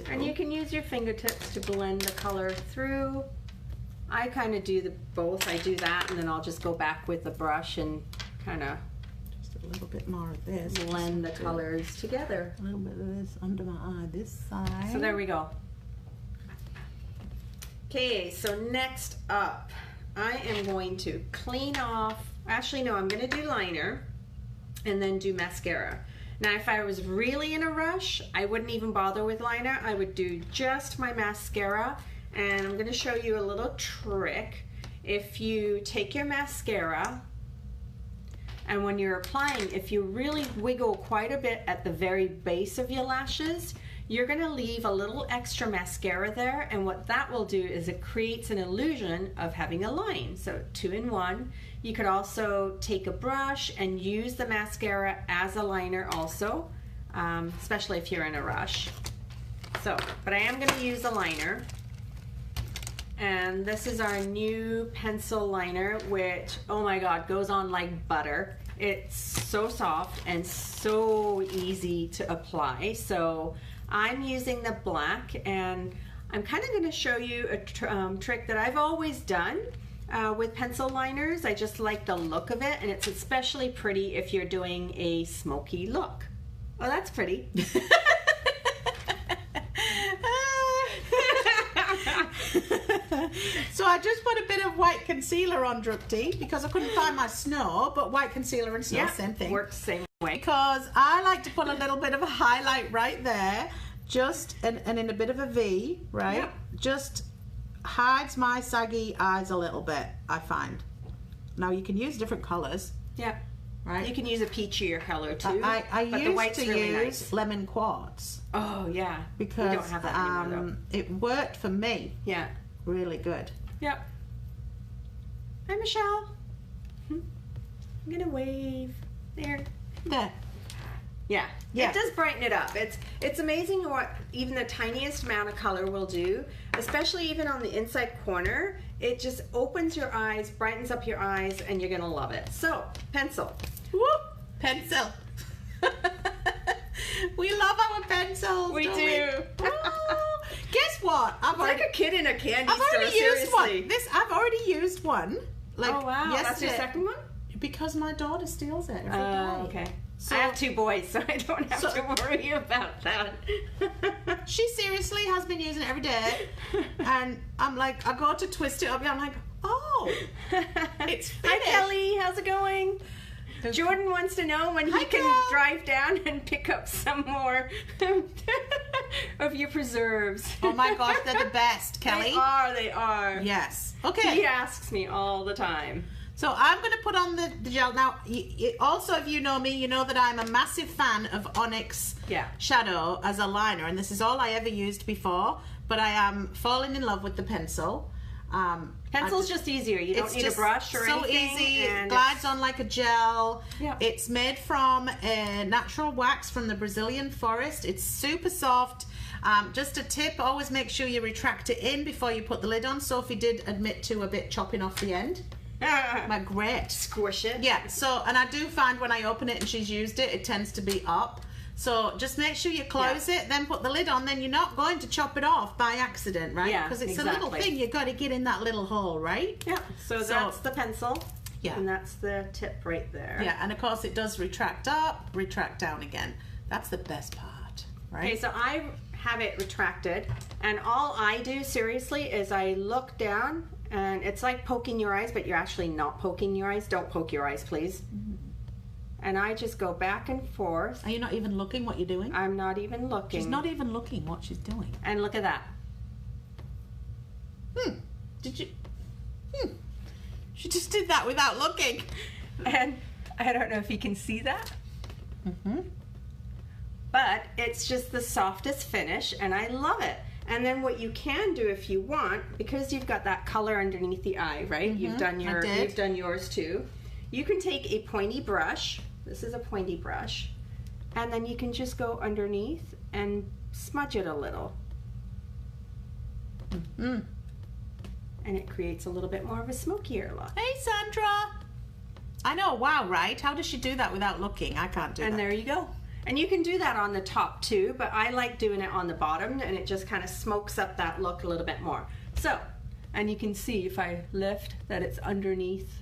And you can use your fingertips to blend the color through. I kind of do both. I do that, and then I'll just go back with the brush and kind of just a little bit more of this. Blend the colors together. A little bit of this under my eye, this side. So there we go. Okay, so next up, I am going to clean off. Actually, no, I'm going to do liner and then do mascara. Now, if I was really in a rush, I wouldn't even bother with liner. I would do just my mascara, and I'm going to show you a little trick. If you take your mascara, and when you're applying, if you really wiggle quite a bit at the very base of your lashes, you're going to leave a little extra mascara there, and what that will do is it creates an illusion of having a line. So 2 in 1. You could also take a brush and use the mascara as a liner also, especially if you're in a rush. So, but I am going to use a liner, and this is our new pencil liner, which, oh my god, goes on like butter. It's so soft and so easy to apply. So I'm using the black, and I'm kind of going to show you a trick that I've always done with pencil liners. I just like the look of it, and it's especially pretty if you're doing a smoky look. Oh, that's pretty. So I just put a bit of white concealer on Drupty because I couldn't find my snow, but white concealer and snow, same thing. Works same way. Because I like to put a little bit of a highlight right there, just and in a bit of a V, right? Yep. Just hides my saggy eyes a little bit, I find. Now you can use different colors. Yeah. Right. You can use a peachier color too. I but used the white's to really use nice. Lemon Quartz. Oh yeah. Because we don't have that anymore, though. It worked for me. Yeah. Really good. Yep. Hi, Michelle. I'm gonna wave. There. There. Yeah. It does brighten it up. It's amazing what even the tiniest amount of color will do, especially even on the inside corner. It just opens your eyes, brightens up your eyes, and you're gonna love it. So, pencil. Whoop! Pencil. We love our pencils. We do. Oh, guess what? It's like a kid in a candy store. I've already used one. I've already used one. Like, oh wow, yesterday. That's your second one? Because my daughter steals it every day. Oh, okay. So, I have 2 boys, so I don't have to worry about that. She seriously has been using it every day, and I'm like, I go to twist it up, and I'm like, oh, it's finished. Hi Kelly, how's it going? Jordan wants to know when he can drive down and pick up some more of your preserves. Oh my gosh, they're the best, Kelly. They are. Yes. Okay. He asks me all the time. So I'm going to put on the gel. Now, also, if you know me, you know that I'm a massive fan of Onyx shadow as a liner, and this is all I ever used before, but I am falling in love with the pencil. Pencil's just easier. You don't need a brush or anything. So easy. It glides on like a gel. Yeah. It's made from a natural wax from the Brazilian forest. It's super soft. Just a tip, always make sure you retract it in before you put the lid on. Sophie did admit to a bit chopping off the end. My great. Squish it. Yeah, so, and I do find when I open it and she's used it, it tends to be up. So just make sure you close it, then put the lid on, then you're not going to chop it off by accident, right? Yeah, because it's a little thing, you've got to get in that little hole, right? Yeah, so that's the pencil. Yeah. And that's the tip right there. Yeah, and of course it does retract up, retract down again. That's the best part, right? Okay, so I have it retracted. And all I do, seriously, is I look down, and it's like poking your eyes, but you're actually not poking your eyes. Don't poke your eyes, please. And I just go back and forth. Are you not even looking what you're doing? I'm not even looking. She's not even looking what she's doing. And look at that. Did you? She just did that without looking. And I don't know if you can see that. But it's just the softest finish, and I love it. And then what you can do if you want, because you've got that color underneath the eye, right? You've done yours too. You can take a pointy brush. This is a pointy brush. And then you can just go underneath and smudge it a little. And it creates a little bit more of a smokier look. Hey, Sandra. I know, wow, right? How does she do that without looking? I can't do that. And there you go. And you can do that on the top too, but I like doing it on the bottom, and it just kind of smokes up that look a little bit more. So, and you can see if I lift that it's underneath,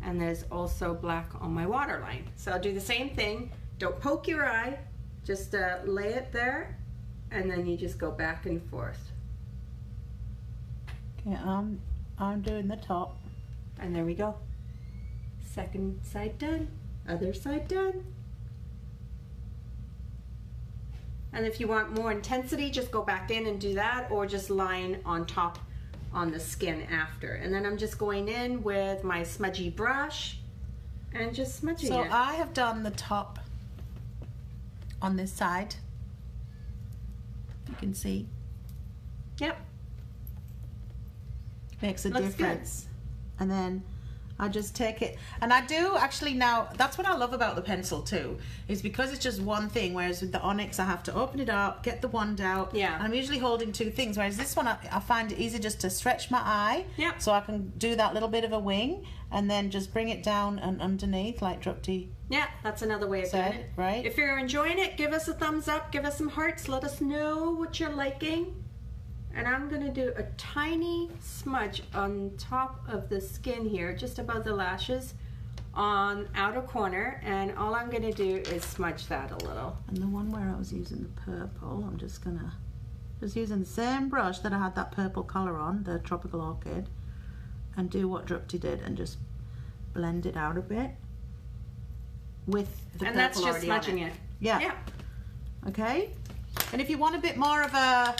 and there's also black on my waterline. So I'll do the same thing. Don't poke your eye, just lay it there, and then you just go back and forth. Okay, I'm doing the top. And there we go. Second side done, other side done. And if you want more intensity, just go back in and do that, or just line on top on the skin after. And then I'm just going in with my smudgy brush and just smudging it. So I have done the top on this side. You can see. Yep. Makes a Looks difference. Good. And then I just take it, and I do actually now, that's what I love about the pencil too, is because it's just one thing, whereas with the Onyx I have to open it up, get the wand out. Yeah. I'm usually holding two things, whereas this one I find it easy just to stretch my eye. Yeah. So I can do that little bit of a wing and then just bring it down and underneath like Drupti. Yeah, that's another way of doing it. Right. If you're enjoying it, give us a thumbs up, give us some hearts, let us know what you're liking. And I'm going to do a tiny smudge on top of the skin here, just above the lashes, on outer corner. And all I'm going to do is smudge that a little. And the one where I was using the purple, I'm just going to, just using the same brush that I had that purple colour on, the Tropical Orchid, and do what Drupti did and just blend it out a bit with the purple. And that's just already on smudging it. Yeah. Yeah. Okay. And if you want a bit more of a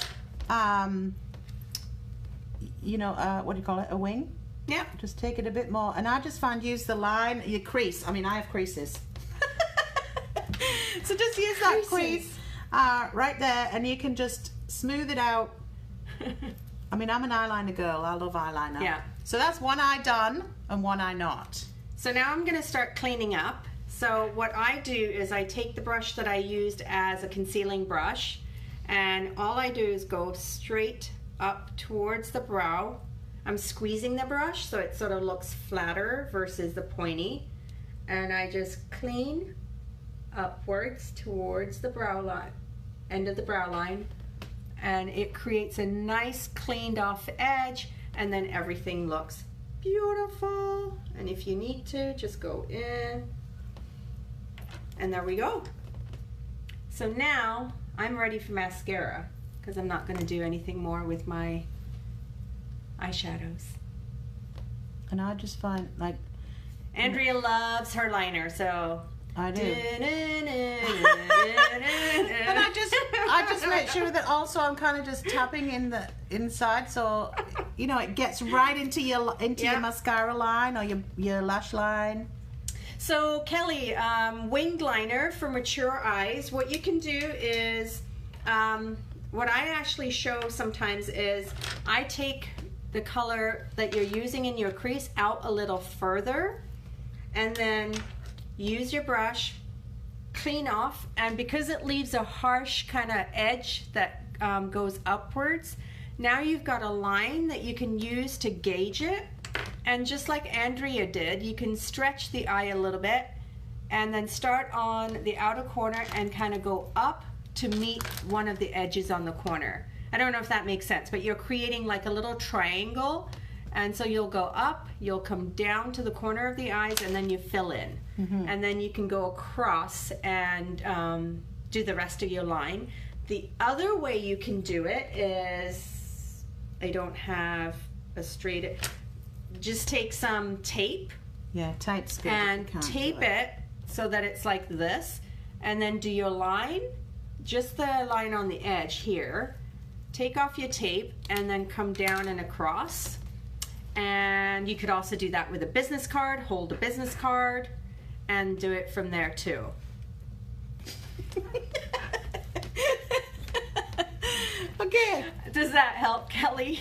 you know, what do you call it, a wing? Yeah. Just take it a bit more, and I just find use the line, your crease. I mean, I have creases. So just use that crease right there, and you can just smooth it out. I mean, I'm an eyeliner girl. I love eyeliner. Yeah. So that's one eye done and one eye not. So now I'm going to start cleaning up. So what I do is I take the brush that I used as a concealing brush, and all I do is go straight up towards the brow. I'm squeezing the brush so it sort of looks flatter versus the pointy. And I just clean upwards towards the brow line, end of the brow line. And it creates a nice cleaned off edge, and then everything looks beautiful. And if you need to, just go in. And there we go. So now I'm ready for mascara, because I'm not going to do anything more with my eyeshadows. And I just find, like, Andrea loves her liner, so I do. And I just make sure that also I'm kind of just tapping in the inside, so you know it gets right into your mascara line or your lash line. So Kelly, winged liner for mature eyes. What you can do is, what I actually show sometimes is I take the color that you're using in your crease out a little further, and then use your brush, clean off, and because it leaves a harsh kind of edge that goes upwards, now you've got a line that you can use to gauge it. And just like Andrea did, you can stretch the eye a little bit and then start on the outer corner and kind of go up to meet one of the edges on the corner. I don't know if that makes sense, but you're creating like a little triangle, and so you'll go up, you'll come down to the corner of the eyes, and then you fill in. And then you can go across and do the rest of your line. The other way you can do it is, I don't have a straight, just take some tape. Yeah, tape's good. And tape it so that it's like this, and then do your line, just the line on the edge here. Take off your tape and then come down and across. And you could also do that with a business card, hold a business card, and do it from there too. Okay. Does that help, Kelly?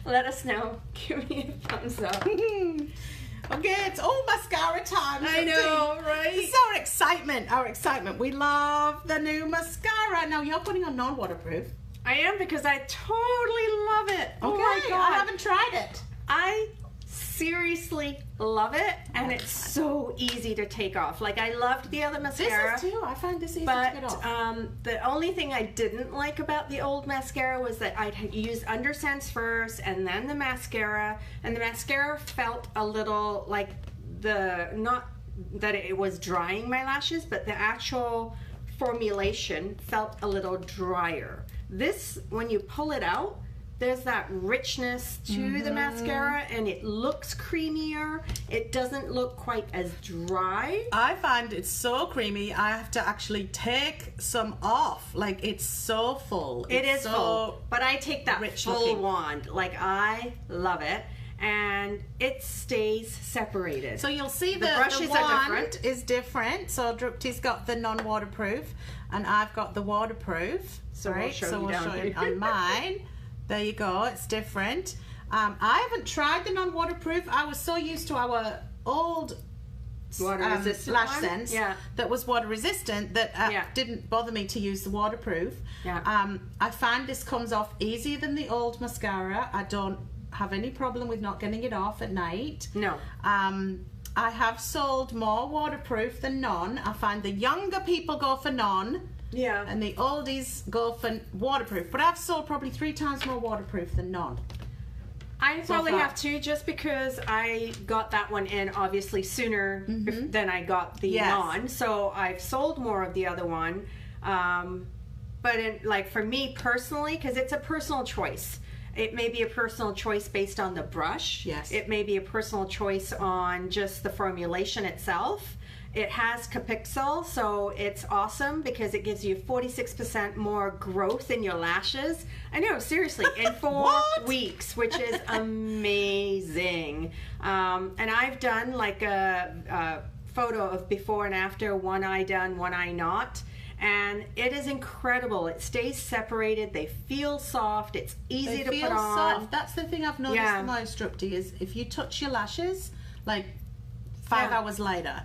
Let us know. Give me a thumbs up. Okay, it's all mascara time. I know, right? This is our excitement. Our excitement. We love the new mascara. Now you're putting on non-waterproof. I am, because I totally love it. Okay, Oh my God. I haven't tried it. I seriously love it, and it's so easy to take off. Like, I loved the other mascara. This is too. I find this easy But to get off. the only thing I didn't like about the old mascara was that I'd use Undersense first and then the mascara, and the mascara felt a little like not that it was drying my lashes, but the actual formulation felt a little drier. This, when you pull it out, there's that richness to the mascara, and it looks creamier. It doesn't look quite as dry. I find it's so creamy, I have to actually take some off. Like, it's so full. It it's is so full, but I take that rich full looking. wand. Like, I love it, and it stays separated. So you'll see The brushes the are wand different. is different. So Drupti's got the non-waterproof, and I've got the waterproof. So we'll show you we'll down show here. you on mine. There you go. It's different. I haven't tried the non-waterproof. I was so used to our old Water resistant lash one? sense Yeah. that was water resistant that Yeah. didn't bother me to use the waterproof. Yeah. I find this comes off easier than the old mascara. I don't have any problem with not getting it off at night. No. I have sold more waterproof than non. I find the younger people go for non. Yeah. And the oldies go for waterproof. But I've sold probably 3 times more waterproof than non. I probably far. have to, just because I got that one in obviously sooner than I got the Yes. non. So I've sold more of the other one. But like for me personally, because it's a personal choice. It may be a personal choice based on the brush. Yes. It may be a personal choice on just the formulation itself. It has Capixel, so it's awesome because it gives you 46% more growth in your lashes. I know, seriously, in 4 What? weeks, which is amazing. And I've done like a photo of before and after, one eye done, one eye not. And it is incredible. It stays separated. They feel soft. It's easy to feel put on. soft. That's the thing I've noticed Yeah. the most, Drupti, is if you touch your lashes, like 5 Yeah. hours later,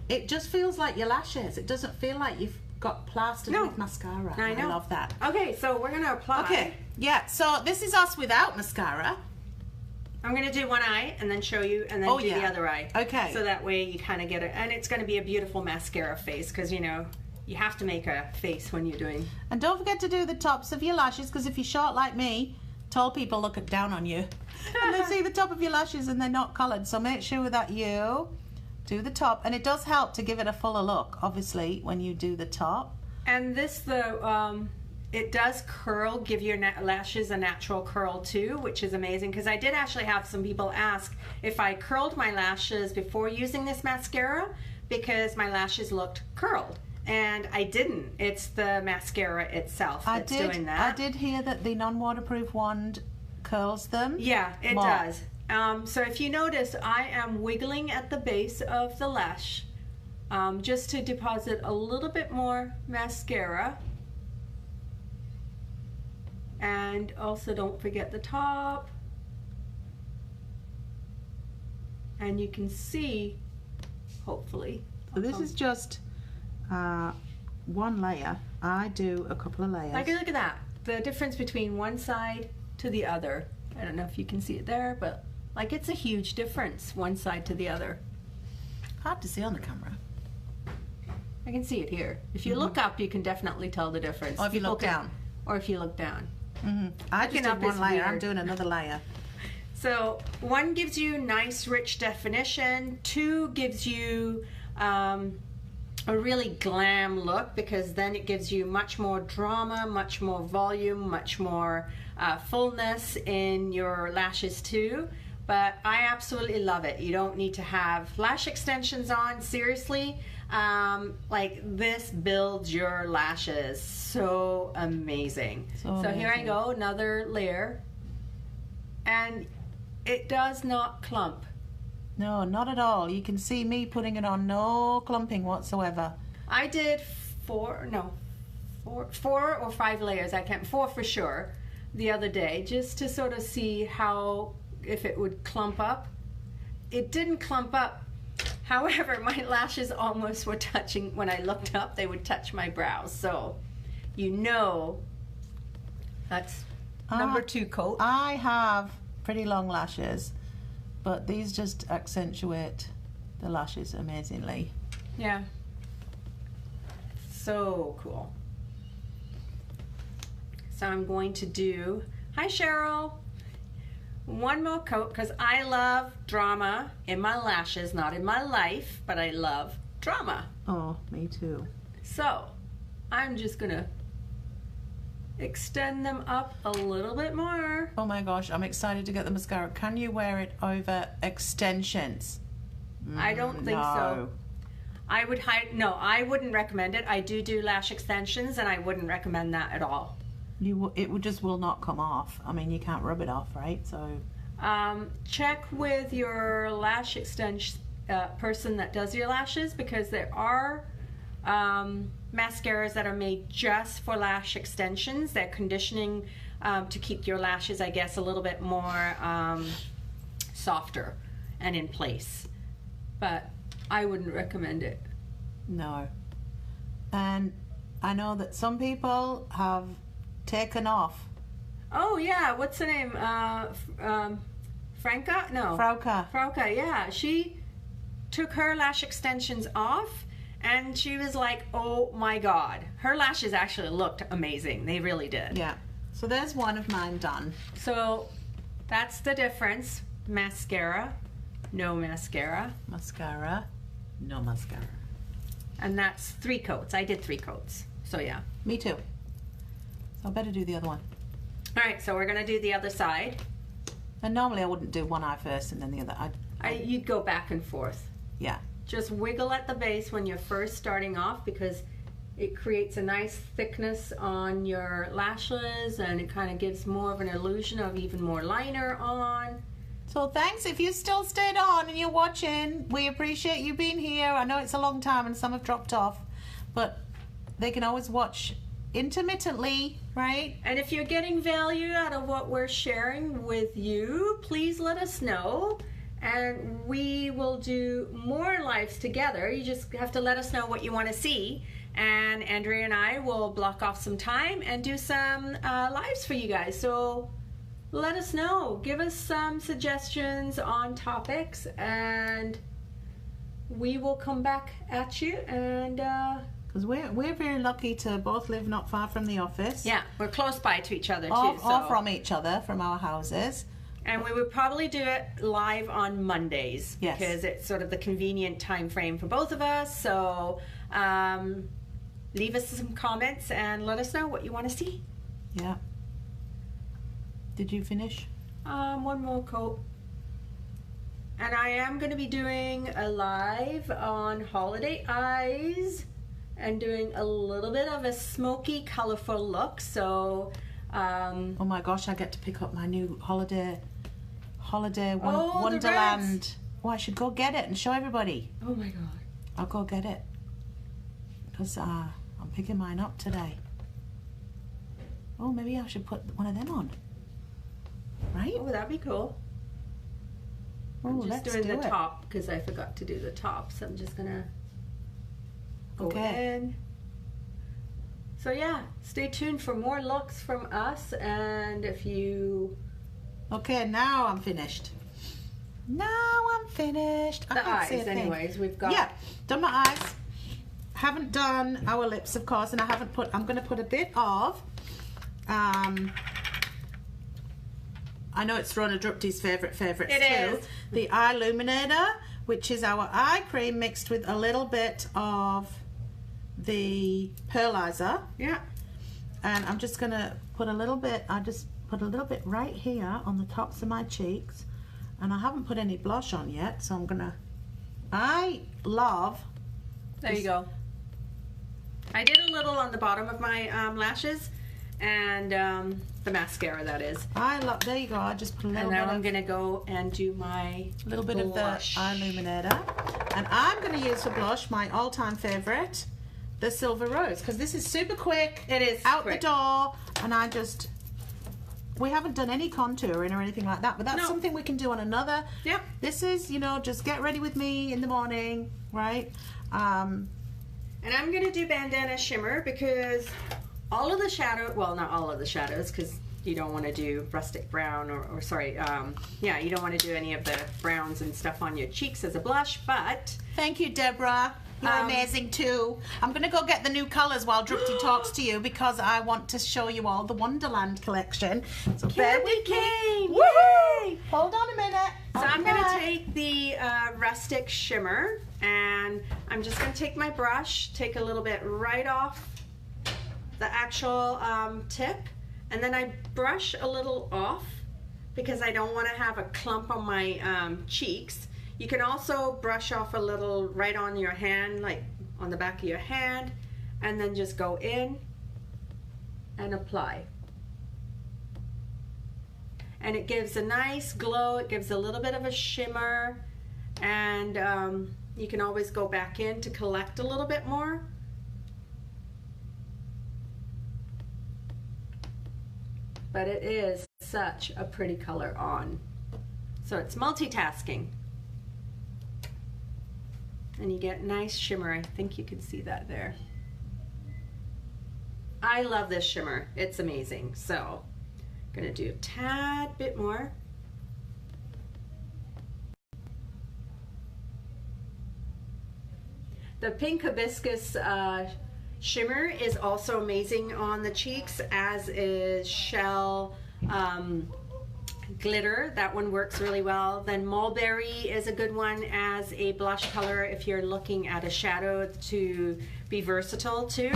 it just feels like your lashes. It doesn't feel like you've got plastered No. with mascara. I know. love that. Okay, so we're gonna apply. Okay, yeah, so this is us without mascara. I'm gonna do one eye and then show you, and then Oh, do the yeah. other eye. Okay. So that way you kind of get it, and it's gonna be a beautiful mascara face, because you know you have to make a face when you're doing. And don't forget to do the tops of your lashes, because if you're short like me, tall people look down on you. And they see the top of your lashes and they're not coloured. So make sure that you do the top. And it does help to give it a fuller look, obviously, when you do the top. And this, it does curl, give your lashes a natural curl too, which is amazing, because I did actually have some people ask if I curled my lashes before using this mascara, because my lashes looked curled. And I didn't. It's the mascara itself that's doing that. I did hear that the non-waterproof wand curls them. Yeah, it more. does. So if you notice, I am wiggling at the base of the lash just to deposit a little bit more mascara. And also don't forget the top. And you can see, hopefully. So this is just one layer. I do a couple of layers. Like, look at that. The difference between one side to the other. I don't know if you can see it there, but like it's a huge difference, one side to the other. Hard to see on the camera. I can see it here. If you look up, you can definitely tell the difference. Or if you look People down. Or if you look down. I just Looking did up one is layer. I'm weird. doing another layer. So one gives you nice, rich definition. 2 gives you a really glam look, because then it gives you much more drama, much more volume, much more fullness in your lashes too. But I absolutely love it. You don't need to have lash extensions on, seriously. Like, this builds your lashes so amazing. So here I go, another layer, and it does not clump. No, not at all. You can see me putting it on, no clumping whatsoever. I did four or five layers, I can't, 4 for sure, the other day, just to sort of see how, if it would clump up. It didn't clump up. However, my lashes almost were touching, when I looked up, they would touch my brows. So, you know, that's number 2 coat. I have pretty long lashes, but these just accentuate the lashes amazingly. Yeah. So cool. So I'm going to do, hi Cheryl, one more coat, because I love drama in my lashes, not in my life, but I love drama. Oh, me too. So I'm just gonna extend them up a little bit more. Oh my gosh, I'm excited to get the mascara. Can you wear it over extensions? I don't think so. I would I wouldn't recommend it. I do lash extensions, and I wouldn't recommend that at all. It just will not come off. I mean, you can't rub it off, right? So check with your lash extension person that does your lashes, because there are mascaras that are made just for lash extensions. They're conditioning to keep your lashes, I guess, a little bit more softer and in place. But I wouldn't recommend it. No. And I know that some people have taken off. Oh yeah, what's her name? Franca? No. Frauke. Frauke, yeah. She took her lash extensions off, and she was like, oh my god. Her lashes actually looked amazing. They really did. Yeah. So there's one of mine done. So that's the difference. Mascara, no mascara. Mascara, no mascara. And that's 3 coats. I did 3 coats. So yeah. Me too. So I better do the other one. All right, so we're gonna do the other side. And normally I wouldn't do one eye first and then the other. You'd go back and forth. Yeah. Just wiggle at the base when you're first starting off, because it creates a nice thickness on your lashes, and it kind of gives more of an illusion of even more liner on. So thanks if you still stayed on and you're watching. We appreciate you being here. I know it's a long time and some have dropped off, but they can always watch intermittently, right? And if you're getting value out of what we're sharing with you, please let us know, and we will do more lives together. You just have to let us know what you want to see, and Andrea and I will block off some time and do some lives for you guys. So let us know. Give us some suggestions on topics, and we will come back at you. And because we're very lucky to both live not far from the office. yeah, we're close by to each other too. Or from each other, from our houses. And we would probably do it live on Mondays. Yes. Because it's sort of the convenient time frame for both of us. So leave us some comments and let us know what you want to see. Yeah. Did you finish? One more coat. And I am going to be doing a live on holiday eyes and doing a little bit of a smoky, colorful look. So, oh my gosh, I get to pick up my new holiday the Wonderland. reds. Oh, I should go get it and show everybody. Oh my god. I'll go get it. Because I'm picking mine up today. Oh, maybe I should put one of them on. Right? Oh, that'd be cool. Oh, I'm just let's doing do the it. top because I forgot to do the top, so I'm just gonna go Okay. in. So yeah, stay tuned for more looks from us, and if you Okay, now I'm finished. Now I'm finished. I the can't see a eyes, thing. anyways, we've got Yeah, done my eyes. Haven't done our lips, of course, and I haven't put. I'm going to put a bit of. I know it's Rona Drupti's favourites It too. is. The eye illuminator, which is our eye cream mixed with a little bit of the pearlizer. Yeah. And I'm just gonna put a little bit, I just put a little bit right here on the tops of my cheeks. And I haven't put any blush on yet, so I'm gonna, I love. There you go. I did a little on the bottom of my lashes and the mascara, that is. I love, there you go, I just put a little bit. And now I'm gonna go and do my little bit blush. of the eye illuminator. And I'm gonna use for blush my all-time favorite, the Silver Rose, because this is super quick. It is out quick. the door, and I just, we haven't done any contouring or anything like that, but that's something we can do on another. Yep. This is, you know, just get ready with me in the morning, right? And I'm gonna do bandana shimmer because all of the shadow, well, not all of the shadows, because you don't want to do rustic brown or sorry, yeah, you don't want to do any of the browns and stuff on your cheeks as a blush, but thank you, Deborah. You're amazing too. I'm going to go get the new colours while Drupty talks to you because I want to show you all the Wonderland collection. So Candy cane! Yay! Hold on a minute. So I'm going to take the rustic shimmer and I'm just going to take my brush, take a little bit right off the actual tip, and then I brush a little off because I don't want to have a clump on my cheeks. You can also brush off a little right on your hand, like on the back of your hand, and then just go in and apply. And it gives a nice glow, it gives a little bit of a shimmer, and you can always go back in to collect a little bit more. But it is such a pretty color on. So it's multitasking. And you get nice shimmer. I think you can see that there. I love this shimmer. It's amazing. So I'm gonna do a tad bit more. The pink hibiscus shimmer is also amazing on the cheeks, as is shell glitter. That one works really well. Then mulberry is a good one as a blush color if you're looking at a shadow to be versatile too.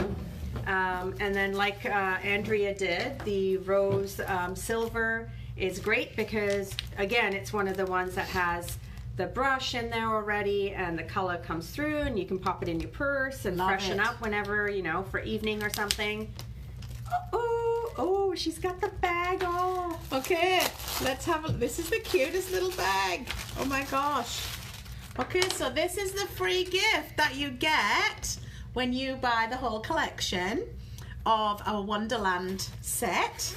And then like Andrea did, the rose silver is great because again it's one of the ones that has the brush in there already and the color comes through and you can pop it in your purse and freshen up whenever, you know, for evening or something. Oh, she's got the bag all. Okay, let's have a, this is the cutest little bag. Oh my gosh. Okay, so this is the free gift that you get when you buy the whole collection of our Wonderland set.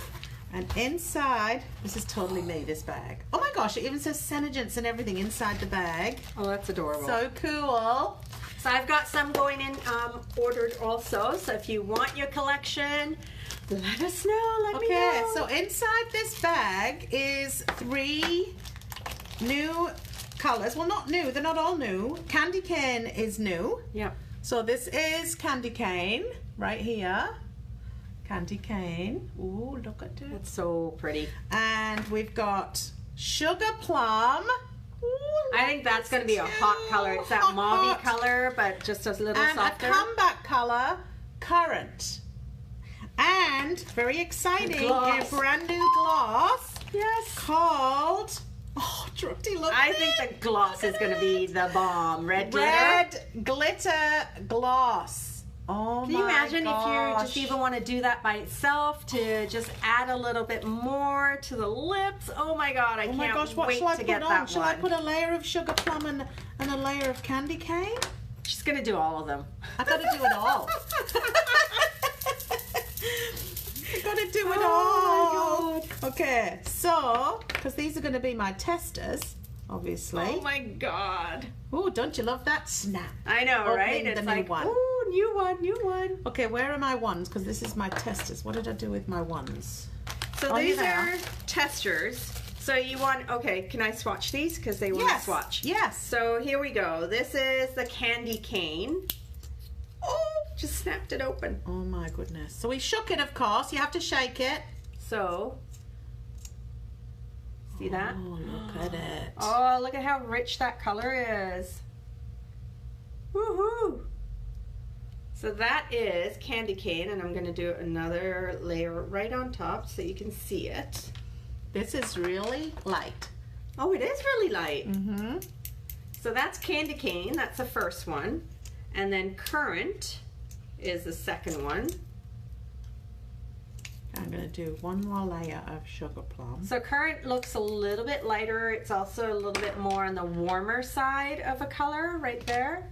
And inside, this is totally me, this bag. Oh my gosh, it even says SeneGence and everything inside the bag. Oh, that's adorable. So cool. So I've got some going in ordered also. So if you want your collection, let us know. Let me know. Okay, so inside this bag is 3 new colors. Well, not new. They're not all new. Candy cane is new. Yep. So this is candy cane right here. Candy cane. Ooh, look at it. It's so pretty. And we've got sugar plum. Ooh, I think that's going to be a hot color. It's that mauve color, but just a little softer. And a comeback color, currant. And very exciting, a brand new gloss. Yes. Called. Oh, Drupty, look. I think the gloss is going to be the bomb. Red glitter. Red glitter gloss. Oh, can you imagine if you just even want to do that by itself, to just add a little bit more to the lips? Oh my God, I can't wait to get that one. Shall I put a layer of sugar plum and a layer of candy cane? She's going to do all of them. I got to do it all. I got to do it all. My God. Okay, so, because these are going to be my testers, obviously. Oh my God. Ooh, don't you love that snap? I know, right? It's like, ooh, new one, new one. Okay, where are my ones? Because this is my testers. What did I do with my ones? So these are testers. So you want, okay, can I swatch these? Because they want to swatch. Yes. So here we go. This is the candy cane. Oh, just snapped it open. Oh my goodness. So we shook it, of course. You have to shake it. So, see that? Oh, look at it. Oh, look at how rich that color is. Woohoo! So that is candy cane, and I'm going to do another layer right on top so you can see it. This is really light. Oh, it is really light. Mm-hmm. So that's candy cane, that's the first one. And then currant is the second one. I'm going to do one more layer of sugar plum. So currant looks a little bit lighter. It's also a little bit more on the warmer side of a color right there.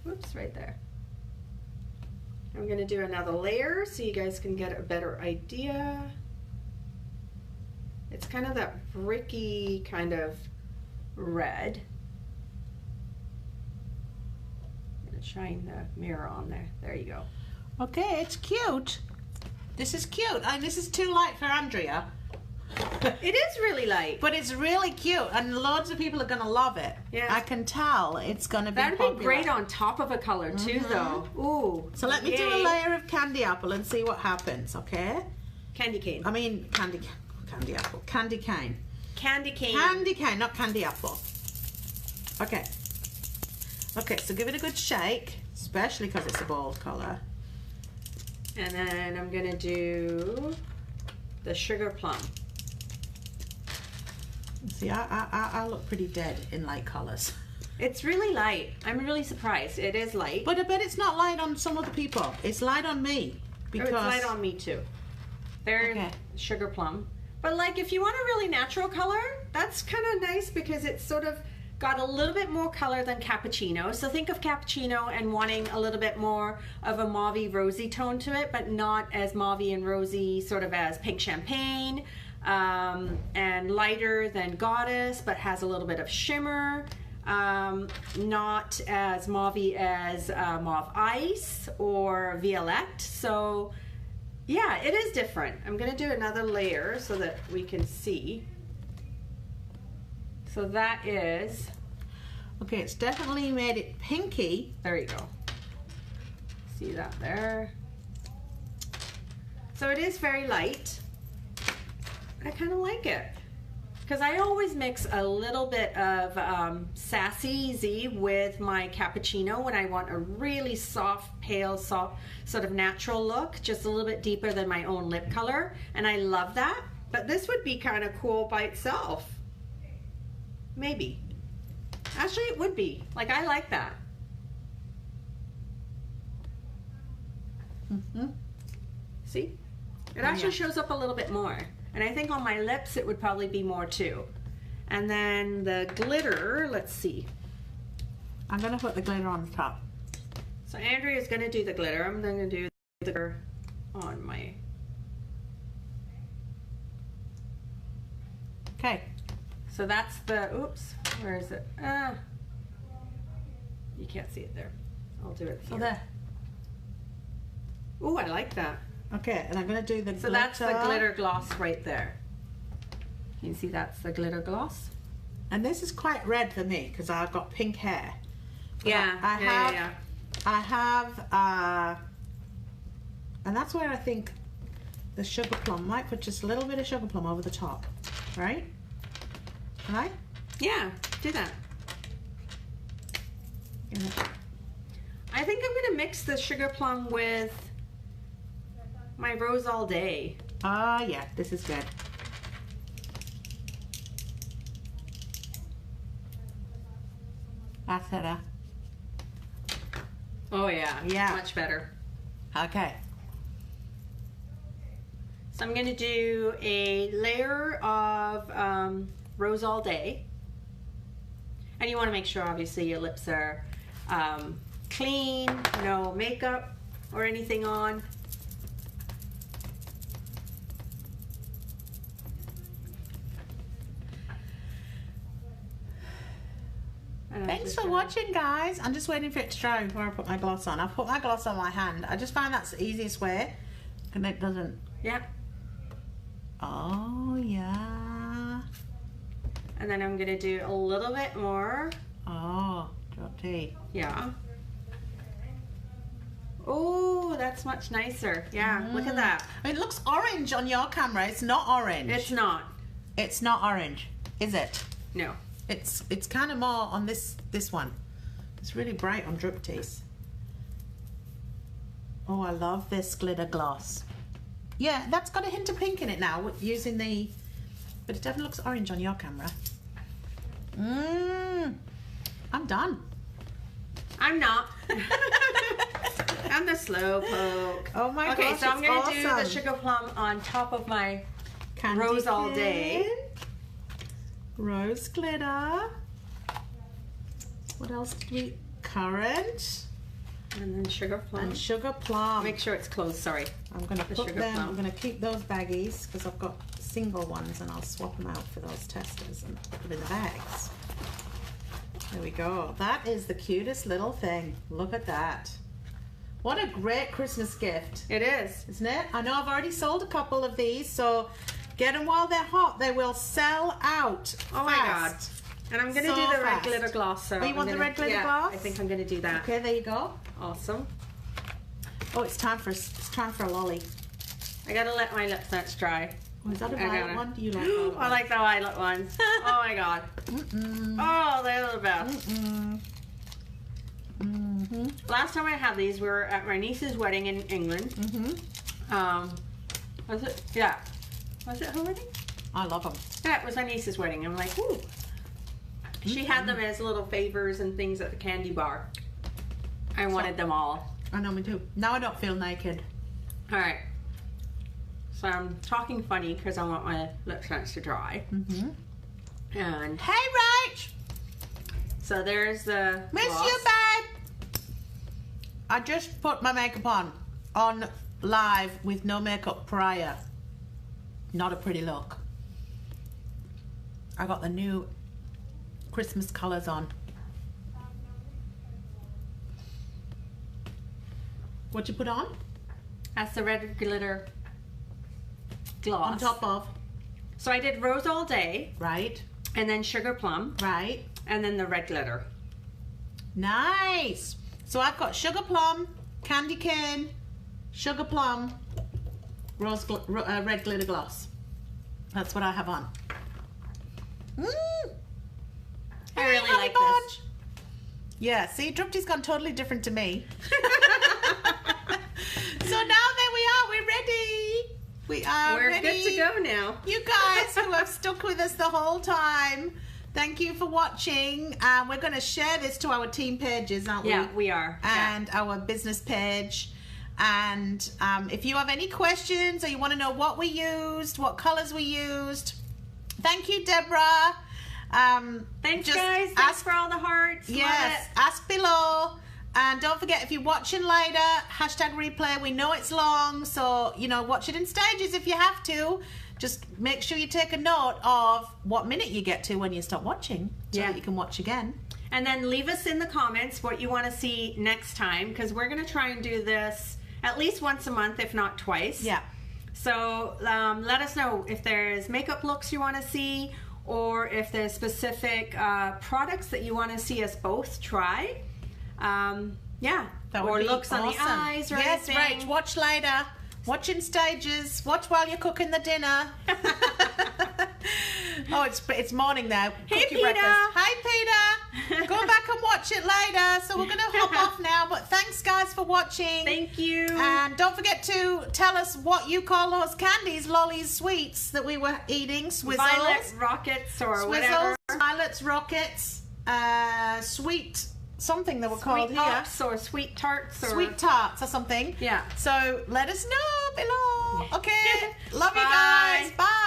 Whoops, right there. I'm going to do another layer so you guys can get a better idea. It's kind of that bricky kind of red. I'm going to shine the mirror on there. There you go. Okay, it's cute. This is cute. And this is too light for Andrea. It is really light. But it's really cute, and loads of people are going to love it. Yeah. I can tell it's going to be That'd popular. be great on top of a color too, though. Ooh. So let me do a yay. layer of candy apple and see what happens, okay? Candy cane. I mean, candy apple. Candy cane. Candy cane. Candy cane, not candy apple. Okay. Okay, so give it a good shake, especially because it's a bold color. And then I'm going to do the sugar plum. See, I look pretty dead in light colors. It's really light. I'm really surprised. It is light. But I bet it's not light on some other people. It's light on me. Because It's light on me too. Very Okay. sugar plum. But like if you want a really natural color, that's kind of nice because it's sort of got a little bit more color than cappuccino. So think of cappuccino and wanting a little bit more of a mauvey rosy tone to it, but not as mauvey and rosy sort of as pink champagne, and lighter than goddess, but has a little bit of shimmer. Not as mauvey as mauve ice or violette. So yeah, it is different. I'm gonna do another layer so that we can see. So that is, okay, it's definitely made it pinky. there you go. See that there? So it is very light. I kind of like it. Because I always mix a little bit of Sassy Z with my cappuccino when I want a really soft, pale, soft, sort of natural look, just a little bit deeper than my own lip color. And I love that. But this would be kind of cool by itself. Maybe. Actually, it would be. Like, I like that. Mm-hmm. See? It actually shows up a little bit more. And I think on my lips it would probably be more too. And then the glitter, let's see. I'm going to put the glitter on the top. So Andrea's going to do the glitter. I'm going to do the glitter on my... Okay. So that's the, oops, where is it? You can't see it there. I'll do it here. So there. Ooh, I like that. Okay, and I'm going to do the So glitter. that's the glitter gloss right there. You can see that's the glitter gloss. And this is quite red for me because I've got pink hair. But Yeah, I have, and that's where I think the sugar plum might put just a little bit of sugar plum over the top, right? Right? Yeah, do that. Yeah. I think I'm gonna mix the sugar plum with my rose all day. Ah, yeah, this is good. That's better. Oh yeah, Yeah. much better. Okay. So I'm gonna do a layer of rose all day. And you wanna make sure obviously your lips are clean, no makeup or anything on. Thanks for watching, guys. I'm just waiting for it to dry before I put my gloss on. I've put my gloss on my hand. I just find that's the easiest way. And it doesn't... Yeah. Oh, yeah. And then I'm gonna do a little bit more. Oh, dirty. Yeah. Oh, that's much nicer. Yeah, look at that. It looks orange on your camera. It's not orange. It's not. It's not orange, is it? No. It's kind of more on this one. It's really bright on Drip Tease. Oh, I love this glitter gloss. Yeah, that's got a hint of pink in it now using the... But it definitely looks orange on your camera. I'm done. I'm not. I'm the slow poke. Oh my gosh, Okay, so I'm going to do the awesome. sugar plum on top of my Candy rose all cane, day. Rose glitter. What else did we... Currant. And then sugar plum. And sugar plum. Make sure it's closed, sorry. I'm going to the put sugar them, plum. I'm going to keep those baggies because I've got single ones and I'll swap them out for those testers and put them in the bags. There we go. That is the cutest little thing. Look at that. What a great Christmas gift. It is. Isn't it? I know I've already sold a couple of these, so get them while they're hot. They will sell out Oh my God. And I'm going to So do the red fast. glitter gloss. So Oh, you want the red glitter gloss? I think I'm going to do that. Okay, there you go. Awesome. Oh, it's time for a lolly. I got to let my lip scents dry. Oh, is that a I violet gotta- one? Do you like violet I like the violet ones. Oh my God. Oh, they're the best. Last time I had these, we were at my niece's wedding in England. Was it? Yeah. Was it her wedding? I love them. Yeah, it was my niece's wedding. I'm like, ooh. She had them as little favors and things at the candy bar. I wanted them all. I know, me too. Now I don't feel naked. All right. So I'm talking funny because I want my lip scents to dry. And Hey, Rach! so there's the Miss gloss. you, babe! I just put my makeup on live with no makeup prior. Not a pretty look. I got the new Christmas colours on. What you put on? That's the red glitter gloss. On top of. So I did rose all day, Right, and then sugar plum, right. and then the red glitter. Nice. So I've got sugar plum, candy cane, sugar plum, red glitter gloss. That's what I have on. I really Honey like Bunch. this. Yeah, see, Drupty's gone totally different to me. So now there we are. We're ready. We are We're ready. good to go now. You guys who have stuck with us the whole time, thank you for watching. We're going to share this to our team pages, aren't we? Yeah, we are. And our business page. And if you have any questions or you want to know what we used, what colors we used, thank you, Deborah. Thanks, just guys. Thanks for all the hearts. Yes, ask below. And don't forget, if you're watching later, hashtag replay. We know it's long, so, you know, watch it in stages if you have to. Just make sure you take a note of what minute you get to when you stop watching so that you can watch again. And then leave us in the comments what you want to see next time, because we're going to try and do this at least once a month, if not twice. Yeah. So let us know if there's makeup looks you want to see, or if there's specific products that you want to see us both try. Yeah. That would or be looks on the awesome. eyes or yes, anything. right. Watch later. Watch in stages. Watch while you're cooking the dinner. Oh, it's morning now. Hey, Cook your Peter. breakfast. Hi, Peter. Go back and watch it later. So we're going to hop off now. But thanks, guys, for watching. Thank you. And don't forget to tell us what you call those candies, lollies, sweets that we were eating. Swizzles. Violet rockets or whatever. Violets, rockets, sweet something they were called Sweet here. pops or sweet tarts or Sweet tarts or something. Yeah. So let us know below. Okay. Love you Bye. guys. Bye.